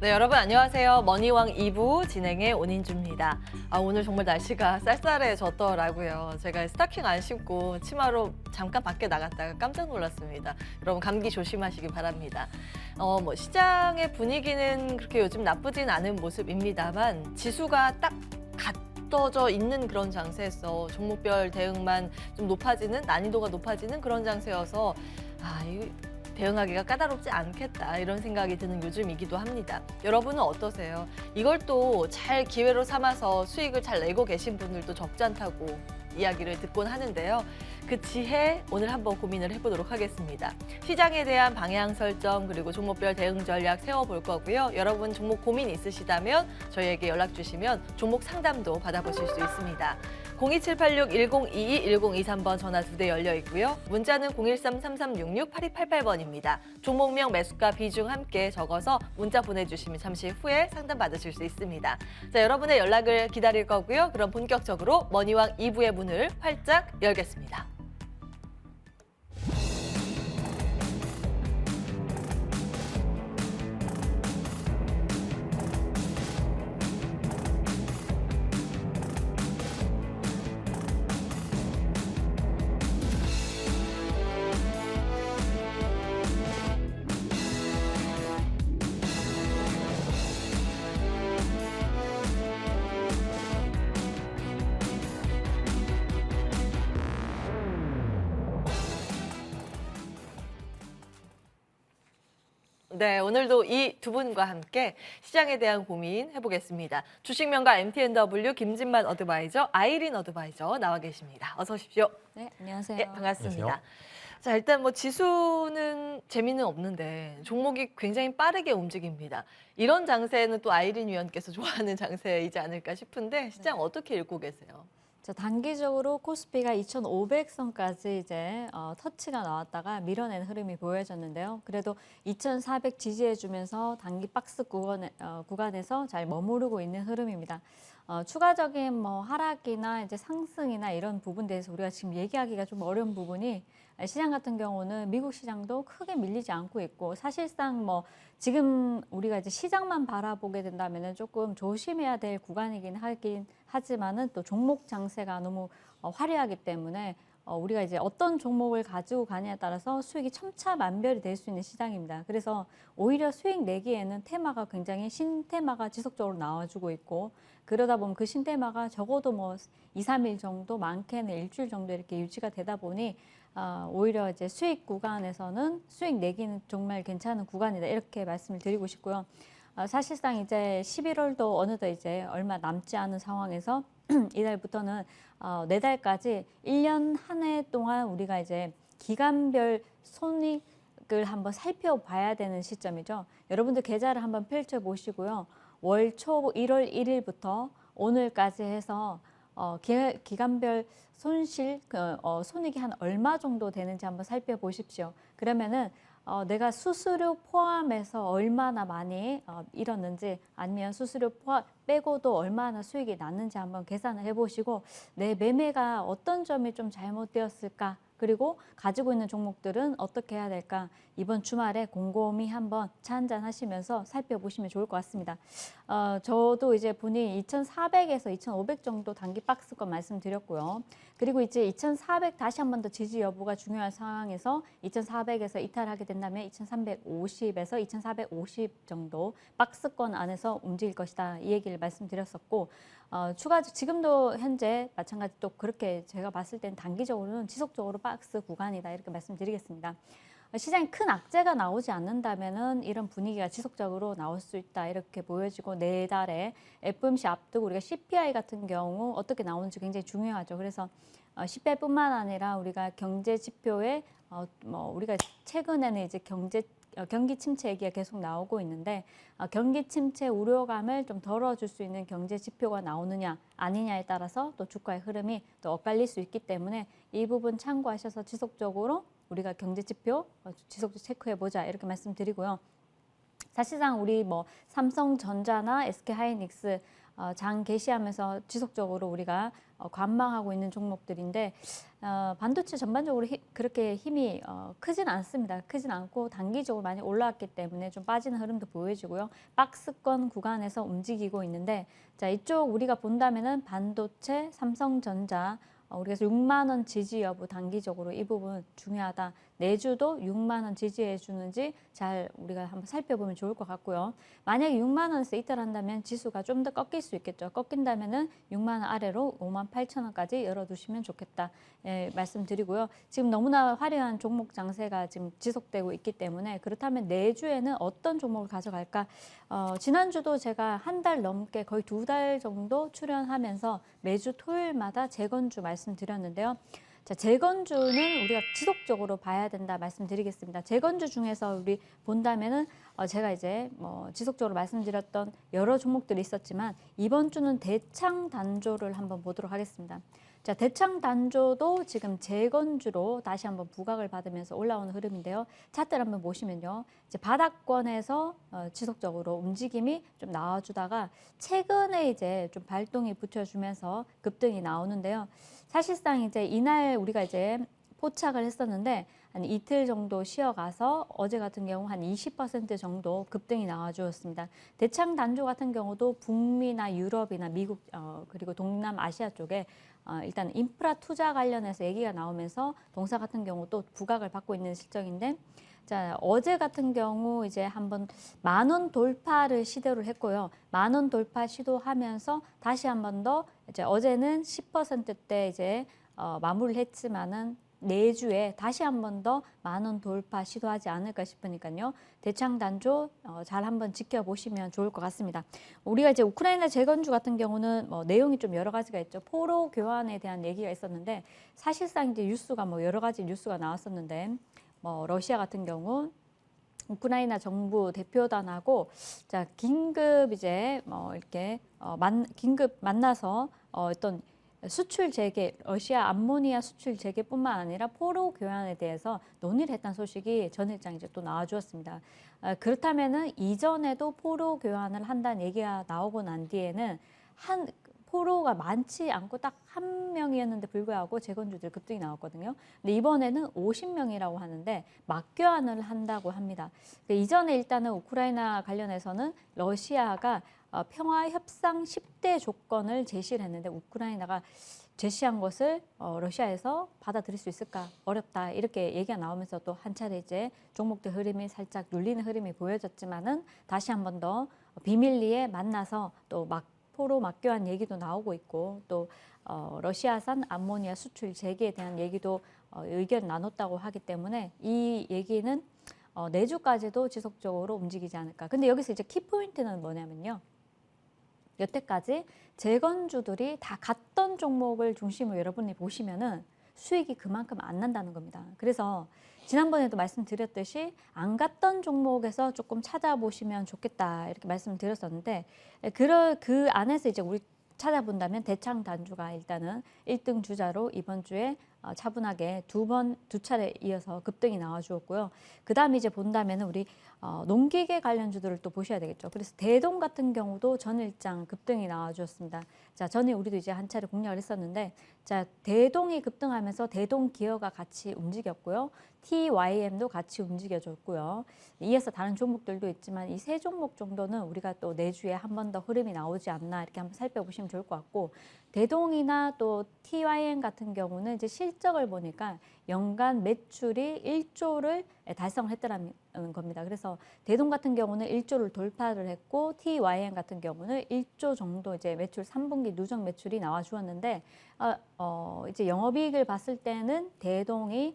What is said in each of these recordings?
네, 여러분 안녕하세요. 머니왕 2부 진행의 온인주입니다. 오늘 정말 날씨가 쌀쌀해졌더라고요. 제가 스타킹 안 신고 치마로 잠깐 밖에 나갔다가 깜짝 놀랐습니다. 여러분 감기 조심하시기 바랍니다. 시장의 분위기는 그렇게 요즘 나쁘진 않은 모습입니다만 지수가 딱 갖춰져 있는 그런 장세에서 종목별 대응만 좀 높아지는, 난이도가 높아지는 그런 장세여서 대응하기가 까다롭지 않겠다 이런 생각이 드는 요즘이기도 합니다. 여러분은 어떠세요? 이걸 또 잘 기회로 삼아서 수익을 잘 내고 계신 분들도 적지 않다고 이야기를 듣곤 하는데요. 그 지혜 오늘 한번 고민을 해보도록 하겠습니다. 시장에 대한 방향 설정 그리고 종목별 대응 전략 세워볼 거고요. 여러분 종목 고민 있으시다면 저희에게 연락 주시면 종목 상담도 받아보실 수 있습니다. 02786-1022-1023번 전화 2대 열려 있고요. 문자는 013-3366-8288번입니다. 종목명, 매수가, 비중 함께 적어서 문자 보내주시면 잠시 후에 상담 받으실 수 있습니다. 자, 여러분의 연락을 기다릴 거고요. 그럼 본격적으로 머니왕 2부의 문을 활짝 열겠습니다. 네, 오늘도 이 두 분과 함께 시장에 대한 고민 해보겠습니다. 주식명가 MTNW 김진만 어드바이저, 아이린 어드바이저 나와 계십니다. 어서 오십시오. 네, 안녕하세요. 네, 반갑습니다. 안녕하세요. 자, 일단 지수는 재미는 없는데 종목이 굉장히 빠르게 움직입니다. 이런 장세는 또 아이린 위원께서 좋아하는 장세이지 않을까 싶은데 시장 어떻게 읽고 계세요? 자, 단기적으로 코스피가 2,500선까지 이제 터치가 나왔다가 밀어낸 흐름이 보여졌는데요. 그래도 2,400 지지해주면서 단기 박스 구간에서 잘 머무르고 있는 흐름입니다. 추가적인 하락이나 이제 상승이나 이런 부분에 대해서 우리가 지금 얘기하기가 좀 어려운 부분이 시장 같은 경우는 미국 시장도 크게 밀리지 않고 있고 사실상 지금 우리가 이제 시장만 바라보게 된다면은 조금 조심해야 될 구간이긴 하지만은 또 종목 장세가 너무 화려하기 때문에 우리가 이제 어떤 종목을 가지고 가냐에 따라서 수익이 천차만별이 될 수 있는 시장입니다. 그래서 오히려 수익 내기에는 테마가 굉장히 신테마가 지속적으로 나와주고 있고 그러다 보면 그 신테마가 적어도 2, 3일 정도 많게는 일주일 정도 이렇게 유지가 되다 보니 오히려 이제 수익 구간에서는 수익 내기는 정말 괜찮은 구간이다 이렇게 말씀을 드리고 싶고요. 사실상 이제 11월도 어느덧 이제 얼마 남지 않은 상황에서 이달부터는 내달까지 1년 한 해 동안 우리가 이제 기간별 손익을 한번 살펴봐야 되는 시점이죠. 여러분들 계좌를 한번 펼쳐 보시고요. 월 초 1월 1일부터 오늘까지 해서 기간별 손익이 한 얼마 정도 되는지 한번 살펴보십시오. 그러면은 내가 수수료 포함해서 얼마나 많이 잃었는지 아니면 수수료 빼고도 얼마나 수익이 났는지 한번 계산을 해보시고 내 매매가 어떤 점이 좀 잘못되었을까 그리고 가지고 있는 종목들은 어떻게 해야 될까 이번 주말에 곰곰이 한번 차 한잔 하시면서 살펴보시면 좋을 것 같습니다. 저도 이제 분이 2,400에서 2,500 정도 단기 박스권 말씀드렸고요. 그리고 이제 2,400 다시 한 번 더 지지 여부가 중요한 상황에서 2,400에서 이탈하게 된다면 2,350에서 2,450 정도 박스권 안에서 움직일 것이다. 이 얘기를 말씀드렸었고 지금도 현재 마찬가지 또 그렇게 제가 봤을 땐 단기적으로는 지속적으로 박스 구간이다 이렇게 말씀드리겠습니다. 시장에 큰 악재가 나오지 않는다면은 이런 분위기가 지속적으로 나올 수 있다 이렇게 보여지고 내달에 FOMC 앞두고 우리가 CPI 같은 경우 어떻게 나오는지 굉장히 중요하죠. 그래서 CPI뿐만 아니라 우리가 경제 지표에 우리가 최근에는 이제 경기 침체 얘기가 계속 나오고 있는데 경기 침체 우려감을 좀 덜어줄 수 있는 경제 지표가 나오느냐 아니냐에 따라서 또 주가의 흐름이 또 엇갈릴 수 있기 때문에 이 부분 참고하셔서 지속적으로 우리가 경제 지표 지속적으로 체크해보자 이렇게 말씀드리고요. 사실상 우리 삼성전자나 SK하이닉스 장 개시하면서 지속적으로 우리가 관망하고 있는 종목들인데 반도체 전반적으로 그렇게 힘이 크진 않습니다. 크진 않고 단기적으로 많이 올라왔기 때문에 좀 빠지는 흐름도 보여지고요. 박스권 구간에서 움직이고 있는데 자, 이쪽 우리가 본다면은 반도체, 삼성전자 우리가 6만 원 지지 여부 단기적으로 이 부분 중요하다. 내주도 6만 원 지지해 주는지 잘 우리가 한번 살펴보면 좋을 것 같고요. 만약에 6만 원에서 이탈한다면 지수가 좀 더 꺾일 수 있겠죠. 꺾인다면은 6만 원 아래로 5만 8천 원까지 열어두시면 좋겠다. 예, 말씀드리고요. 지금 너무나 화려한 종목 장세가 지금 지속되고 있기 때문에 그렇다면 내주에는 어떤 종목을 가져갈까? 지난주도 제가 한 달 넘게 거의 2달 정도 출연하면서 매주 토요일마다 재건주 말씀드렸는데요. 자, 재건주는 우리가 지속적으로 봐야 된다 말씀드리겠습니다. 재건주 중에서 우리 본다면은 제가 이제 지속적으로 말씀드렸던 여러 종목들이 있었지만 이번 주는 대창 단조를 한번 보도록 하겠습니다. 자, 대창 단조도 지금 재건주로 다시 한번 부각을 받으면서 올라오는 흐름인데요. 차트를 한번 보시면요. 이제 바닥권에서 지속적으로 움직임이 좀 나와주다가 최근에 이제 좀 발동이 붙여주면서 급등이 나오는데요. 사실상 이제 이날 우리가 이제 포착을 했었는데 한 이틀 정도 쉬어가서 어제 같은 경우 한 20% 정도 급등이 나와주었습니다. 대창 단조 같은 경우도 북미나 유럽이나 미국 그리고 동남아시아 쪽에 일단 인프라 투자 관련해서 얘기가 나오면서 동사 같은 경우 또 부각을 받고 있는 실정인데 자, 어제 같은 경우 이제 한번 10,000원 돌파를 시도를 했고요. 10,000원 돌파 시도하면서 다시 한 번 더 이제 어제는 10%대 이제 마무리를 했지만은 내주에 다시 한 번 더 10,000원 돌파 시도하지 않을까 싶으니까요. 대창 단조 잘 한번 지켜보시면 좋을 것 같습니다. 우리가 이제 우크라이나 재건주 같은 경우는 내용이 좀 여러 가지가 있죠. 포로 교환에 대한 얘기가 있었는데 사실상 이제 뉴스가 여러 가지 뉴스가 나왔었는데 러시아 같은 경우 우크라이나 정부 대표단하고 자 긴급 이제 이렇게 긴급 만나서 어떤 수출 재개, 러시아 암모니아 수출 재개뿐만 아니라 포로 교환에 대해서 논의를 했다는 소식이 전일장 이제 또 나와주었습니다. 그렇다면은 이전에도 포로 교환을 한다는 얘기가 나오고 난 뒤에는 포로가 많지 않고 딱 한 명이었는데 불구하고 재건주들 급등이 나왔거든요. 근데 이번에는 50명이라고 하는데 맞교환을 한다고 합니다. 이전에 일단은 우크라이나 관련해서는 러시아가 평화협상 10대 조건을 제시를 했는데 우크라이나가 제시한 것을 러시아에서 받아들일 수 있을까 어렵다 이렇게 얘기가 나오면서 또 한 차례 이제 종목들 흐름이 살짝 눌리는 흐름이 보여졌지만은 다시 한 번 더 비밀리에 만나서 또 포로 맞교환 얘기도 나오고 있고 또 러시아산 암모니아 수출 재개에 대한 얘기도 의견 나눴다고 하기 때문에 이 얘기는 내주까지도 지속적으로 움직이지 않을까. 근데 여기서 이제 키포인트는 뭐냐면요. 여태까지 재건주들이 다 갔던 종목을 중심으로 여러분이 보시면은 수익이 그만큼 안 난다는 겁니다. 그래서 지난번에도 말씀드렸듯이 안 갔던 종목에서 조금 찾아보시면 좋겠다 이렇게 말씀드렸었는데 그 안에서 이제 우리 찾아본다면 대창 단주가 일단은 1등 주자로 이번 주에 차분하게 두 차례 이어서 급등이 나와주었고요. 그 다음에 이제 본다면 우리 농기계 관련주들을 또 보셔야 되겠죠. 그래서 대동 같은 경우도 전일장 급등이 나와주었습니다. 자, 전에 우리도 이제 한 차례 공략을 했었는데 자, 대동이 급등하면서 대동 기어가 같이 움직였고요. TYM도 같이 움직여줬고요. 이어서 다른 종목들도 있지만 이 세 종목 정도는 우리가 또 내주에 한 번 더 흐름이 나오지 않나 이렇게 한번 살펴보시면 좋을 것 같고 대동이나 또 TYM 같은 경우는 이제 실적을 보니까 연간 매출이 1조를 달성을 했더라는 겁니다. 그래서 대동 같은 경우는 1조를 돌파를 했고 TYM 같은 경우는 1조 정도 이제 매출 3분기 누적 매출이 나와 주었는데 이제 영업이익을 봤을 때는 대동이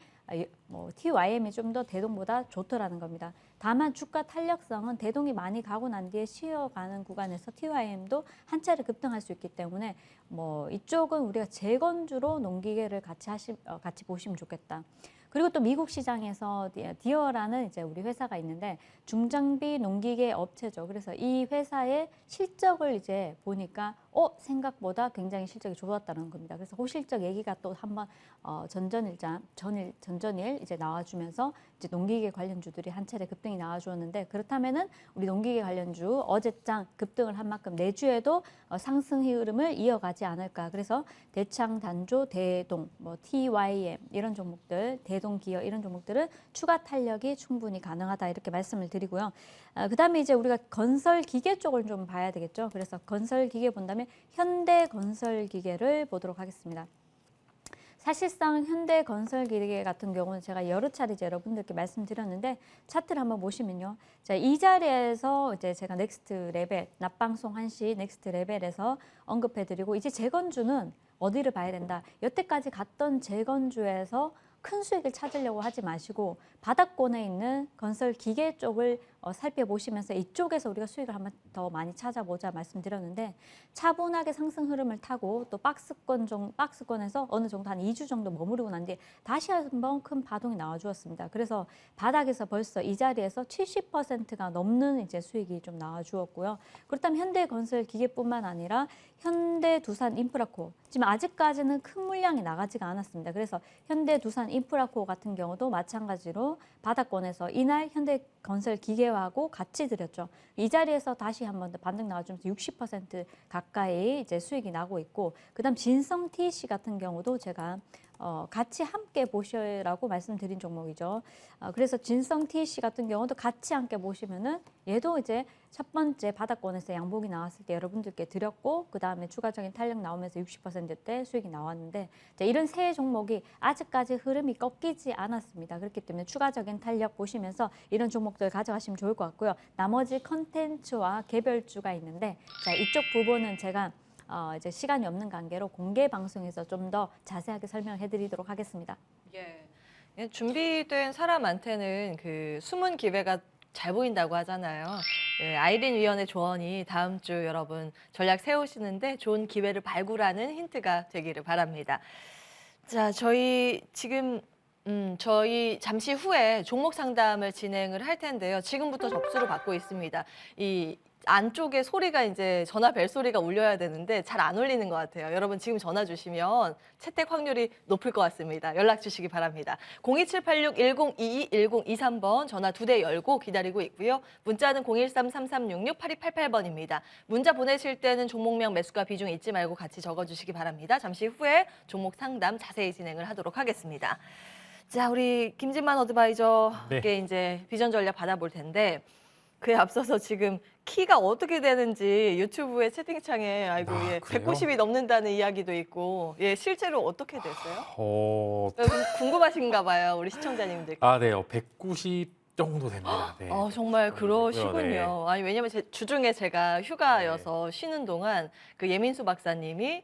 TYM이 좀 더 대동보다 좋더라는 겁니다. 다만 주가 탄력성은 대동이 많이 가고 난 뒤에 쉬어가는 구간에서 TYM도 한 차례 급등할 수 있기 때문에 이쪽은 우리가 재건주로 농기계를 같이 보시면 좋겠다. 그리고 또 미국 시장에서 디어라는 이제 우리 회사가 있는데 중장비 농기계 업체죠. 그래서 이 회사의 실적을 이제 보니까 생각보다 굉장히 실적이 좋았다는 겁니다. 그래서 호실적 얘기가 또 한번 전전일 이제 나와주면서 이제 농기계 관련주들이 한 차례 급등이 나와주었는데, 그렇다면은 우리 농기계 관련주 어제장 급등을 한 만큼 내주에도 상승 흐름을 이어가지 않을까. 그래서 대창, 단조, 대동, 뭐 TYM 이런 종목들, 대동기어 이런 종목들은 추가 탄력이 충분히 가능하다 이렇게 말씀을 드리고요. 그다음에 이제 우리가 건설 기계 쪽을 좀 봐야 되겠죠. 그래서 건설 기계 본다면 현대건설기계를 보도록 하겠습니다. 사실상 현대건설기계 같은 경우는 제가 여러 차례 이제 여러분들께 말씀드렸는데, 차트를 한번 보시면요. 자, 이 자리에서 이제 제가 넥스트 레벨, 낮방송 1시 넥스트 레벨에서 언급해드리고, 이제 재건주는 어디를 봐야 된다. 여태까지 갔던 재건주에서 큰 수익을 찾으려고 하지 마시고 바닥권에 있는 건설 기계 쪽을 살펴보시면서 이쪽에서 우리가 수익을 한번 더 많이 찾아보자 말씀드렸는데, 차분하게 상승 흐름을 타고 또 박스권에서 어느 정도 한 2주 정도 머무르고 난 뒤에 다시 한번 큰 파동이 나와 주었습니다. 그래서 바닥에서 벌써 이 자리에서 70%가 넘는 이제 수익이 좀 나와 주었고요. 그렇다면 현대건설기계뿐만 아니라 현대두산인프라코어, 지금 아직까지는 큰 물량이 나가지가 않았습니다. 그래서 현대두산인프라코어 같은 경우도 마찬가지로 바닥권에서 이날 현대건설기계하고 같이 드렸죠. 이 자리에서 다시 한번 더 반등 나와주면서 60% 가까이 이제 수익이 나고 있고, 그다음 진성 TC 같은 경우도 제가 같이 함께 보시라고 말씀드린 종목이죠. 그래서 진성 TC 같은 경우도 같이 함께 보시면은 얘도 이제 첫 번째 바닥권에서 양봉이 나왔을 때 여러분들께 드렸고, 그 다음에 추가적인 탄력 나오면서 60%대 수익이 나왔는데, 자, 이런 세 종목이 아직까지 흐름이 꺾이지 않았습니다. 그렇기 때문에 추가적인 탄력 보시면서 이런 종목들 가져가시면 좋을 것 같고요. 나머지 컨텐츠와 개별주가 있는데, 자, 이쪽 부분은 제가 이제 시간이 없는 관계로 공개 방송에서 좀 더 자세하게 설명해 드리도록 하겠습니다. 예. 준비된 사람한테는 그 숨은 기회가 잘 보인다고 하잖아요. 네, 아이린 위원의 조언이 다음 주 여러분 전략 세우시는데 좋은 기회를 발굴하는 힌트가 되기를 바랍니다. 자, 저희 잠시 후에 종목 상담을 진행을 할 텐데요. 지금부터 접수를 받고 있습니다. 이 안쪽에 소리가 이제 전화 벨 소리가 울려야 되는데 잘 안 울리는 것 같아요. 여러분 지금 전화 주시면 채택 확률이 높을 것 같습니다. 연락 주시기 바랍니다. 02786-1022-1023번 전화 2대 열고 기다리고 있고요. 문자는 013-3366-8288번입니다. 문자 보내실 때는 종목명, 매수가, 비중 잊지 말고 같이 적어주시기 바랍니다. 잠시 후에 종목 상담 자세히 진행을 하도록 하겠습니다. 자, 우리 김진만 어드바이저께 이제 비전 전략 받아볼 텐데, 그에 앞서서 지금 키가 어떻게 되는지 유튜브의 채팅창에 예, 190이 넘는다는 이야기도 있고, 예, 실제로 어떻게 됐어요? 궁금하신가 봐요, 우리 시청자님들. 네, 190 정도 됩니다. 네. 정말 그러시군요. 네. 아니, 왜냐면 주중에 제가 휴가여서 쉬는 동안 그 예민수 박사님이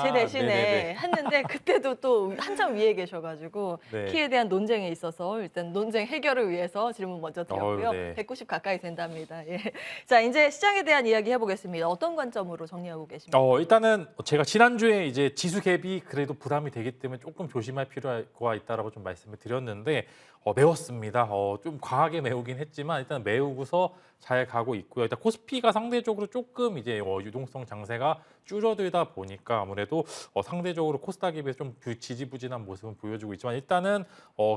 제 대신에 네네네. 했는데, 그때도 또 한참 위에 계셔가지고 네. 키에 대한 논쟁에 있어서 일단 논쟁 해결을 위해서 질문 먼저 드렸고요. 네. 190 가까이 된답니다. 예. 자, 이제 시장에 대한 이야기 해보겠습니다. 어떤 관점으로 정리하고 계십니까? 일단은 제가 지난주에 이제 지수 갭이 그래도 부담이 되기 때문에 조금 조심할 필요가 있다라고 좀 말씀을 드렸는데, 매웠습니다. 좀 과하게 매우긴 했지만 일단 매우고서 잘 가고 있고요. 일단 코스피가 상대적으로 조금 이제 유동성 장세가 줄어들다 보니까 아무래도 상대적으로 코스닥에 비해서 좀 지지부진한 모습은 보여주고 있지만, 일단은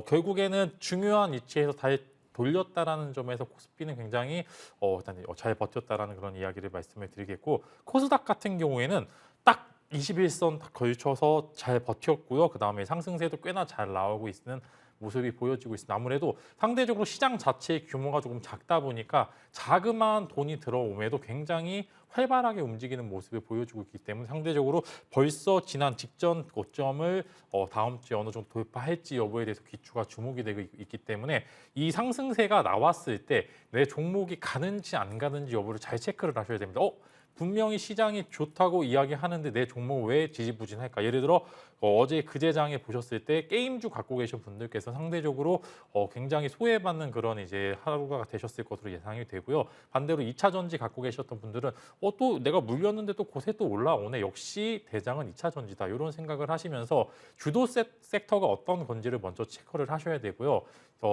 결국에는 중요한 위치에서 잘 돌렸다라는 점에서 코스피는 굉장히 일단 잘 버텼다라는 그런 이야기를 말씀을 드리겠고, 코스닥 같은 경우에는 딱 21선 걸쳐서 잘 버텼고요. 그 다음에 상승세도 꽤나 잘 나오고 있는 모습이 보여지고 있습니다. 아무래도 상대적으로 시장 자체의 규모가 조금 작다 보니까 자그마한 돈이 들어옴에도 굉장히 활발하게 움직이는 모습을 보여주고 있기 때문에 상대적으로 벌써 지난 직전 고점을 다음 주에 어느 정도 돌파할지 여부에 대해서 귀추가 주목이 되고 있기 때문에 이 상승세가 나왔을 때 내 종목이 가는지 안 가는지 여부를 잘 체크를 하셔야 됩니다. 분명히 시장이 좋다고 이야기하는데 내 종목 왜 지지부진할까? 예를 들어 어제 그제장에 보셨을 때 게임주 갖고 계신 분들께서 상대적으로 굉장히 소외받는 그런 이제 하루가 되셨을 것으로 예상이 되고요. 반대로 2차 전지 갖고 계셨던 분들은 또 내가 물렸는데 또 곳에 또 올라오네. 역시 대장은 2차 전지다. 이런 생각을 하시면서 주도 섹터가 어떤 건지를 먼저 체크를 하셔야 되고요.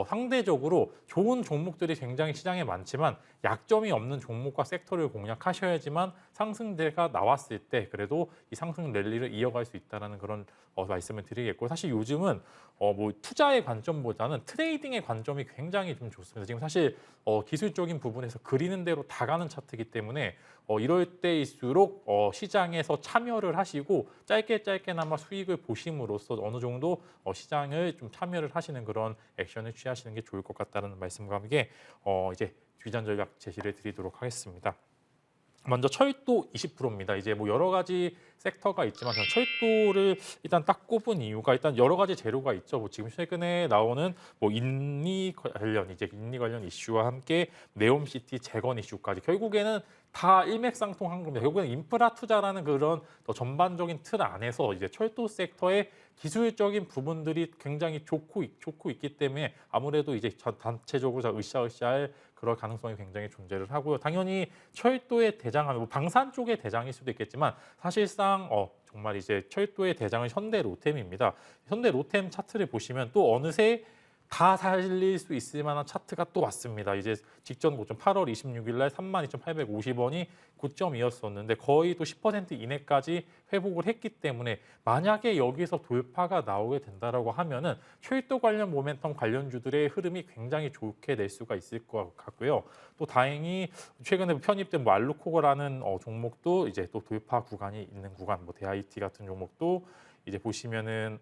상대적으로 좋은 종목들이 굉장히 시장에 많지만 약점이 없는 종목과 섹터를 공략하셔야지만 하지만 상승세가 나왔을 때 그래도 이 상승 랠리를 이어갈 수 있다는 그런 말씀을 드리겠고, 사실 요즘은 뭐 투자의 관점보다는 트레이딩의 관점이 굉장히 좀 좋습니다. 지금 사실 기술적인 부분에서 그리는 대로 다 가는 차트이기 때문에 이럴 때일수록 시장에서 참여를 하시고 짧게나마 수익을 보심으로써 어느 정도 시장을 좀 참여를 하시는 그런 액션을 취하시는 게 좋을 것 같다는 말씀과 함께 이제 비전 전략 제시를 드리도록 하겠습니다. 먼저 철도 20%입니다. 이제 뭐 여러 가지 섹터가 있지만 저는 철도를 일단 딱 꼽은 이유가 일단 여러 가지 재료가 있죠. 뭐 지금 최근에 나오는 뭐 인리 관련 이슈와 함께 네옴시티 재건 이슈까지 결국에는 다 일맥상통한 겁니다. 결국에는 인프라 투자라는 그런 더 전반적인 틀 안에서 이제 철도 섹터의 기술적인 부분들이 굉장히 좋고 있기 때문에 아무래도 이제 단체적으로 으쌰으쌰할 그럴 가능성이 굉장히 존재를 하고요. 당연히 철도의 대장하면 뭐 방산 쪽의 대장일 수도 있겠지만 사실상 정말 이제 철도의 대장은 현대 로템입니다. 현대 로템 차트를 보시면 또 어느새 다 살릴 수 있을 만한 차트가 또 왔습니다. 이제 직전 고점 8월 26일 날 32,850원이 고점이었었는데 거의 또 10% 이내까지 회복을 했기 때문에 만약에 여기서 돌파가 나오게 된다라고 하면은 철도 관련 모멘텀 관련주들의 흐름이 굉장히 좋게 될 수가 있을 것 같고요. 또 다행히 최근에 편입된 뭐 알루코고라는 종목도 이제 또 돌파 구간이 있는 구간, 뭐 대IT 같은 종목도 이제 보시면은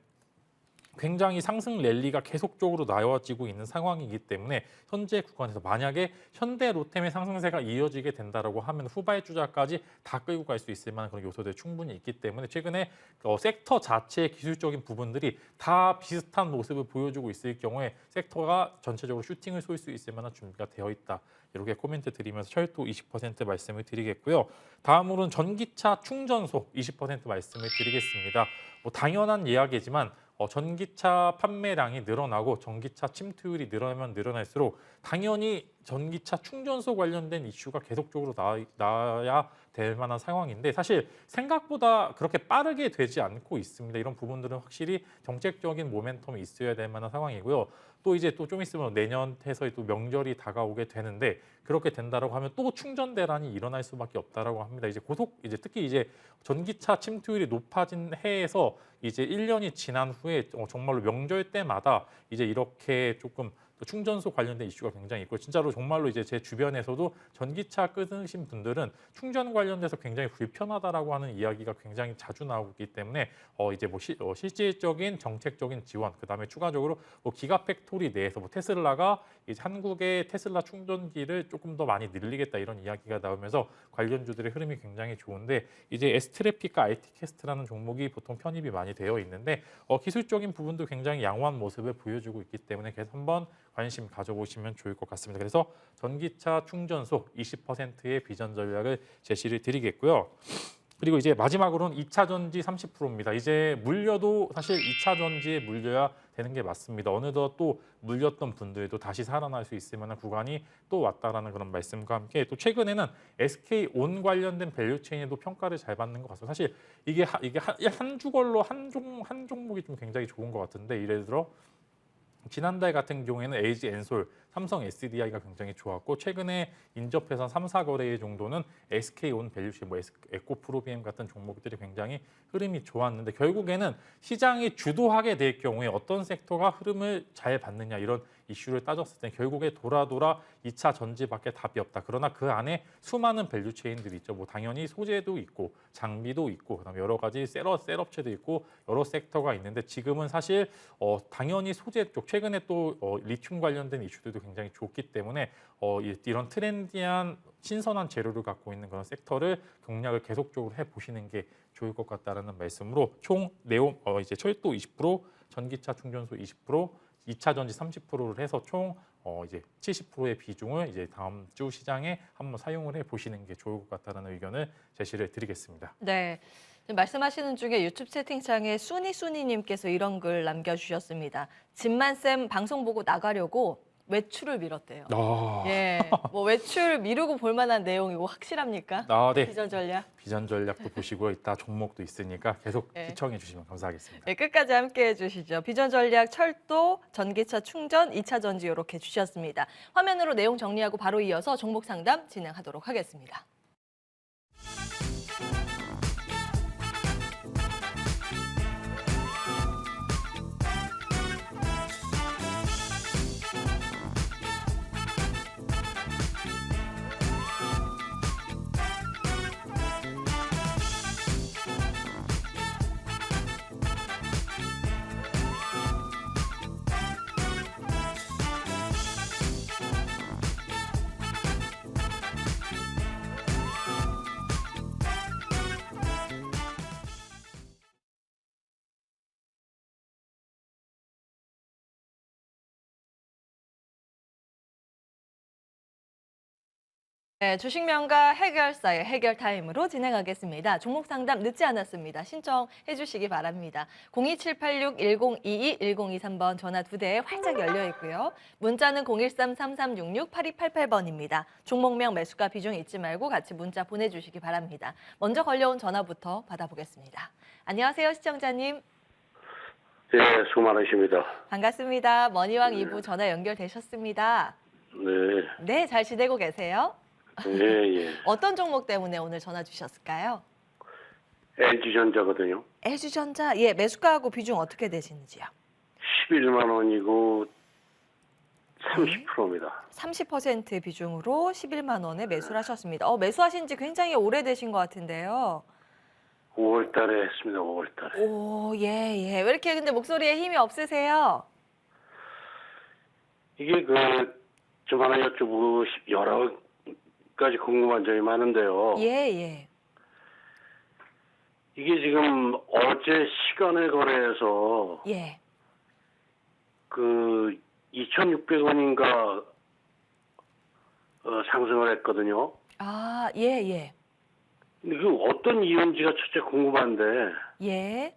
굉장히 상승 랠리가 계속적으로 나와지고 있는 상황이기 때문에 현재 구간에서 만약에 현대 로템의 상승세가 이어지게 된다라고 하면 후발주자까지 다 끌고 갈 수 있을 만한 그런 요소들이 충분히 있기 때문에 최근에 섹터 자체의 기술적인 부분들이 다 비슷한 모습을 보여주고 있을 경우에 섹터가 전체적으로 슈팅을 쏠 수 있을 만한 준비가 되어 있다. 이렇게 코멘트 드리면서 철도 20% 말씀을 드리겠고요. 다음으로는 전기차 충전소 20% 말씀을 드리겠습니다. 뭐 당연한 이야기지만 전기차 판매량이 늘어나고 전기차 침투율이 늘어나면 늘어날수록 당연히 전기차 충전소 관련된 이슈가 계속적으로 나와야 될 만한 상황인데 사실 생각보다 그렇게 빠르게 되지 않고 있습니다. 이런 부분들은 확실히 정책적인 모멘텀이 있어야 될 만한 상황이고요. 또 이제 또 좀 있으면 내년 해서 또 명절이 다가오게 되는데 그렇게 된다라고 하면 또 충전 대란이 일어날 수밖에 없다라고 합니다. 이제 특히 이제 전기차 침투율이 높아진 해에서 이제 1년이 지난 후에 정말로 명절 때마다 이제 이렇게 조금 충전소 관련된 이슈가 굉장히 있고 진짜로 정말로 이제 제 주변에서도 전기차 끊으신 분들은 충전 관련돼서 굉장히 불편하다라고 하는 이야기가 굉장히 자주 나오기 때문에 이제 뭐 실질적인 정책적인 지원 그다음에 추가적으로 뭐 기가팩토리 내에서 뭐 테슬라가 이제 한국의 테슬라 충전기를 조금 더 많이 늘리겠다 이런 이야기가 나오면서 관련주들의 흐름이 굉장히 좋은데 이제 에스트래픽과 IT캐스트라는 종목이 보통 편입이 많이 되어 있는데 기술적인 부분도 굉장히 양호한 모습을 보여주고 있기 때문에 그래서 한번 관심 가져보시면 좋을 것 같습니다. 그래서 전기차 충전소 20%의 비전 전략을 제시를 드리겠고요. 그리고 이제 마지막으로는 2차 전지 30%입니다. 이제 물려도 사실 2차 전지에 물려야 되는 게 맞습니다. 어느덧 또 물렸던 분들도 다시 살아날 수 있을 만한 구간이 또 왔다라는 그런 말씀과 함께 또 최근에는 SK온 관련된 밸류체인에도 평가를 잘 받는 것 같습니다. 사실 이게 한 주걸로 한 종목이 좀 굉장히 좋은 것 같은데 예를 들어 지난달 같은 경우에는 LG 엔솔, 삼성 SDI가 굉장히 좋았고 최근에 인접해서 3, 4거래 정도는 SK온 밸류시, 뭐 에코프로비엠 같은 종목들이 굉장히 흐름이 좋았는데 결국에는 시장이 주도하게 될 경우에 어떤 섹터가 흐름을 잘 받느냐 이런 이슈를 따졌을 때 결국에 돌아 2차 전지밖에 답이 없다. 그러나 그 안에 수많은 밸류체인들이 있죠. 뭐 당연히 소재도 있고 장비도 있고 그다음에 여러 가지 셋업체도 있고 여러 섹터가 있는데 지금은 사실 당연히 소재 쪽 최근에 또 리튬 관련된 이슈들도 굉장히 좋기 때문에 이런 트렌디한 신선한 재료를 갖고 있는 그런 섹터를 공략을 계속적으로 해보시는 게 좋을 것 같다라는 말씀으로 총 네옴 이제 철도 20%, 전기차 충전소 20%, 2차 전지 30%를 해서 총 이제 70%의 비중을 이제 다음 주 시장에 한번 사용을 해 보시는 게 좋을 것 같다는 의견을 제시를 드리겠습니다. 네. 말씀하시는 중에 유튜브 채팅창에 순이님께서 이런 글 남겨주셨습니다. 진만쌤 방송 보고 나가려고 외출을 미뤘대요. 예, 뭐 외출 미루고 볼 만한 내용이고 확실합니까? 네. 비전 전략. 비전 전략도 보시고요. 이따 종목도 있으니까 계속 시청해 주시면 감사하겠습니다. 네, 끝까지 함께해 주시죠. 비전 전략 철도, 전기차 충전, 2차 전지 이렇게 주셨습니다. 화면으로 내용 정리하고 바로 이어서 종목 상담 진행하도록 하겠습니다. 네, 주식명가 해결사의 해결 타임으로 진행하겠습니다. 종목 상담 늦지 않았습니다. 신청해 주시기 바랍니다. 02786-1022, 1023번 전화 2대에 활짝 열려 있고요. 문자는 013-3366-8288번입니다. 종목명 매수가 비중 잊지 말고 같이 문자 보내주시기 바랍니다. 먼저 걸려온 전화부터 받아보겠습니다. 안녕하세요, 시청자님. 예, 수고 많으십니다. 반갑습니다. 머니왕 2부 전화 연결되셨습니다. 네, 네, 잘 지내고 계세요? 예. 어떤 종목 때문에 오늘 전화 주셨을까요? LG전자거든요. LG전자, 예, 매수가하고 비중 어떻게 되시는지요? 11만 원이고 30%입니다. 30% 비중으로 11만 원에 매수를 하셨습니다. 매수하신 지 굉장히 오래되신 것 같은데요. 5월 달에 했습니다. 5월 달에. 오, 예. 왜 이렇게 근데 목소리에 힘이 없으세요? 이게 좀 하나 여쭤보고 여러 가지 궁금한 점이 많은데요. 예. 이게 지금 어제 시간에 거래해서 예. 2,600원인가 상승을 했거든요. 아, 예. 근데 그 어떤 이유인지가 첫째 궁금한데 예.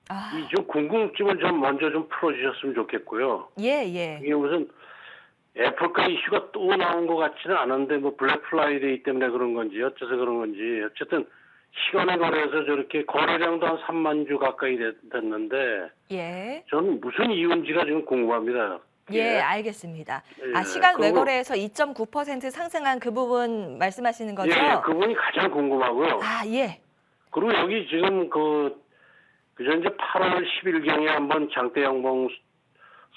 아, 이 좀 궁금증을 좀 먼저 좀 풀어주셨으면 좋겠고요. 예. 이게 무슨 애플카 이슈가 또 나온 것 같지는 않은데 뭐 블랙 프라이데이 때문에 그런 건지 어째서 그런 건지 어쨌든 시간에 거래해서 저렇게 거래량도 한 3만 주 가까이 됐는데 예. 저는 무슨 이유인지가 지금 궁금합니다. 예, 알겠습니다. 예, 시간 그거- 외거래에서 2.9% 상승한 그 부분 말씀하시는 거죠? 예, 그분이 가장 궁금하고요. 아, 예. 그리고 여기 지금 그저 이제 8월 10일경에 한번 장대 양봉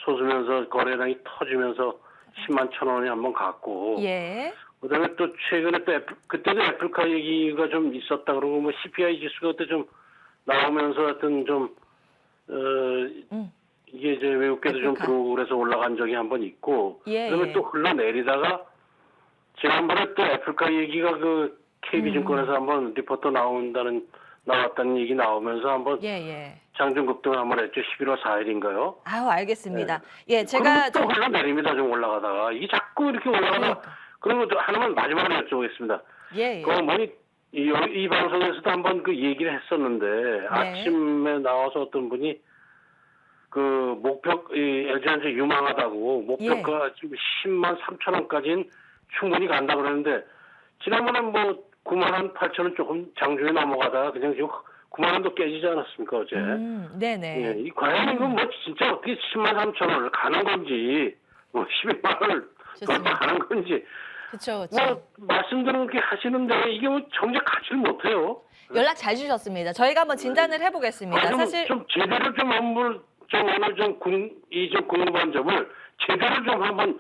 솟으면서 거래량이 터지면서 10만 천 원이 한번 갔고 예. 그다음에 또 최근에 또 그때도 애플카 얘기가 좀 있었다 그러고 뭐 CPI 지수가 그때 좀 나오면서 하여튼 좀 이게 이제 외국계도 좀 애플카. 들어오고 그래서 올라간 적이 한번 있고 예, 그다음에 예. 또 흘러내리다가 지난번에 또 애플카 얘기가 KB증권에서 한번 리포터 나왔다는 얘기 나오면서 한번 예. 장중 급등을 한번 했죠. 11월 4일인가요? 아유, 알겠습니다. 예, 제가 또 좀 흘러내립니다. 좀 올라가다가 이게 자꾸 이렇게 올라가다 그러니까. 그런 것도 하나만 마지막으로 여쭤보겠습니다. 예. 이 방송에서도 한번 그 얘기를 했었는데 아침에 나와서 어떤 분이 LG전자 유망하다고 목표가 지금 10만 3천 원까지는 충분히 간다 그러는데 지난번에 뭐 9만 원 8천 원 조금 장중에 넘어가다가 그냥 지금 9만 원도 깨지지 않았습니까 어제? 네네. 예, 이 과연 이거 뭐 진짜 어떻게 10만 3천 원을 가는 건지 뭐 11만 원을 좋습니다. 가는 건지 그렇죠. 뭐 말씀들은 그렇게 하시는데 이게 뭐 정작 가지를 못해요. 연락 잘 주셨습니다. 저희가 한번 진단을 해보겠습니다. 사실 좀 제대로 좀 한번 오늘 좀 궁금한 점을 제대로 좀 한번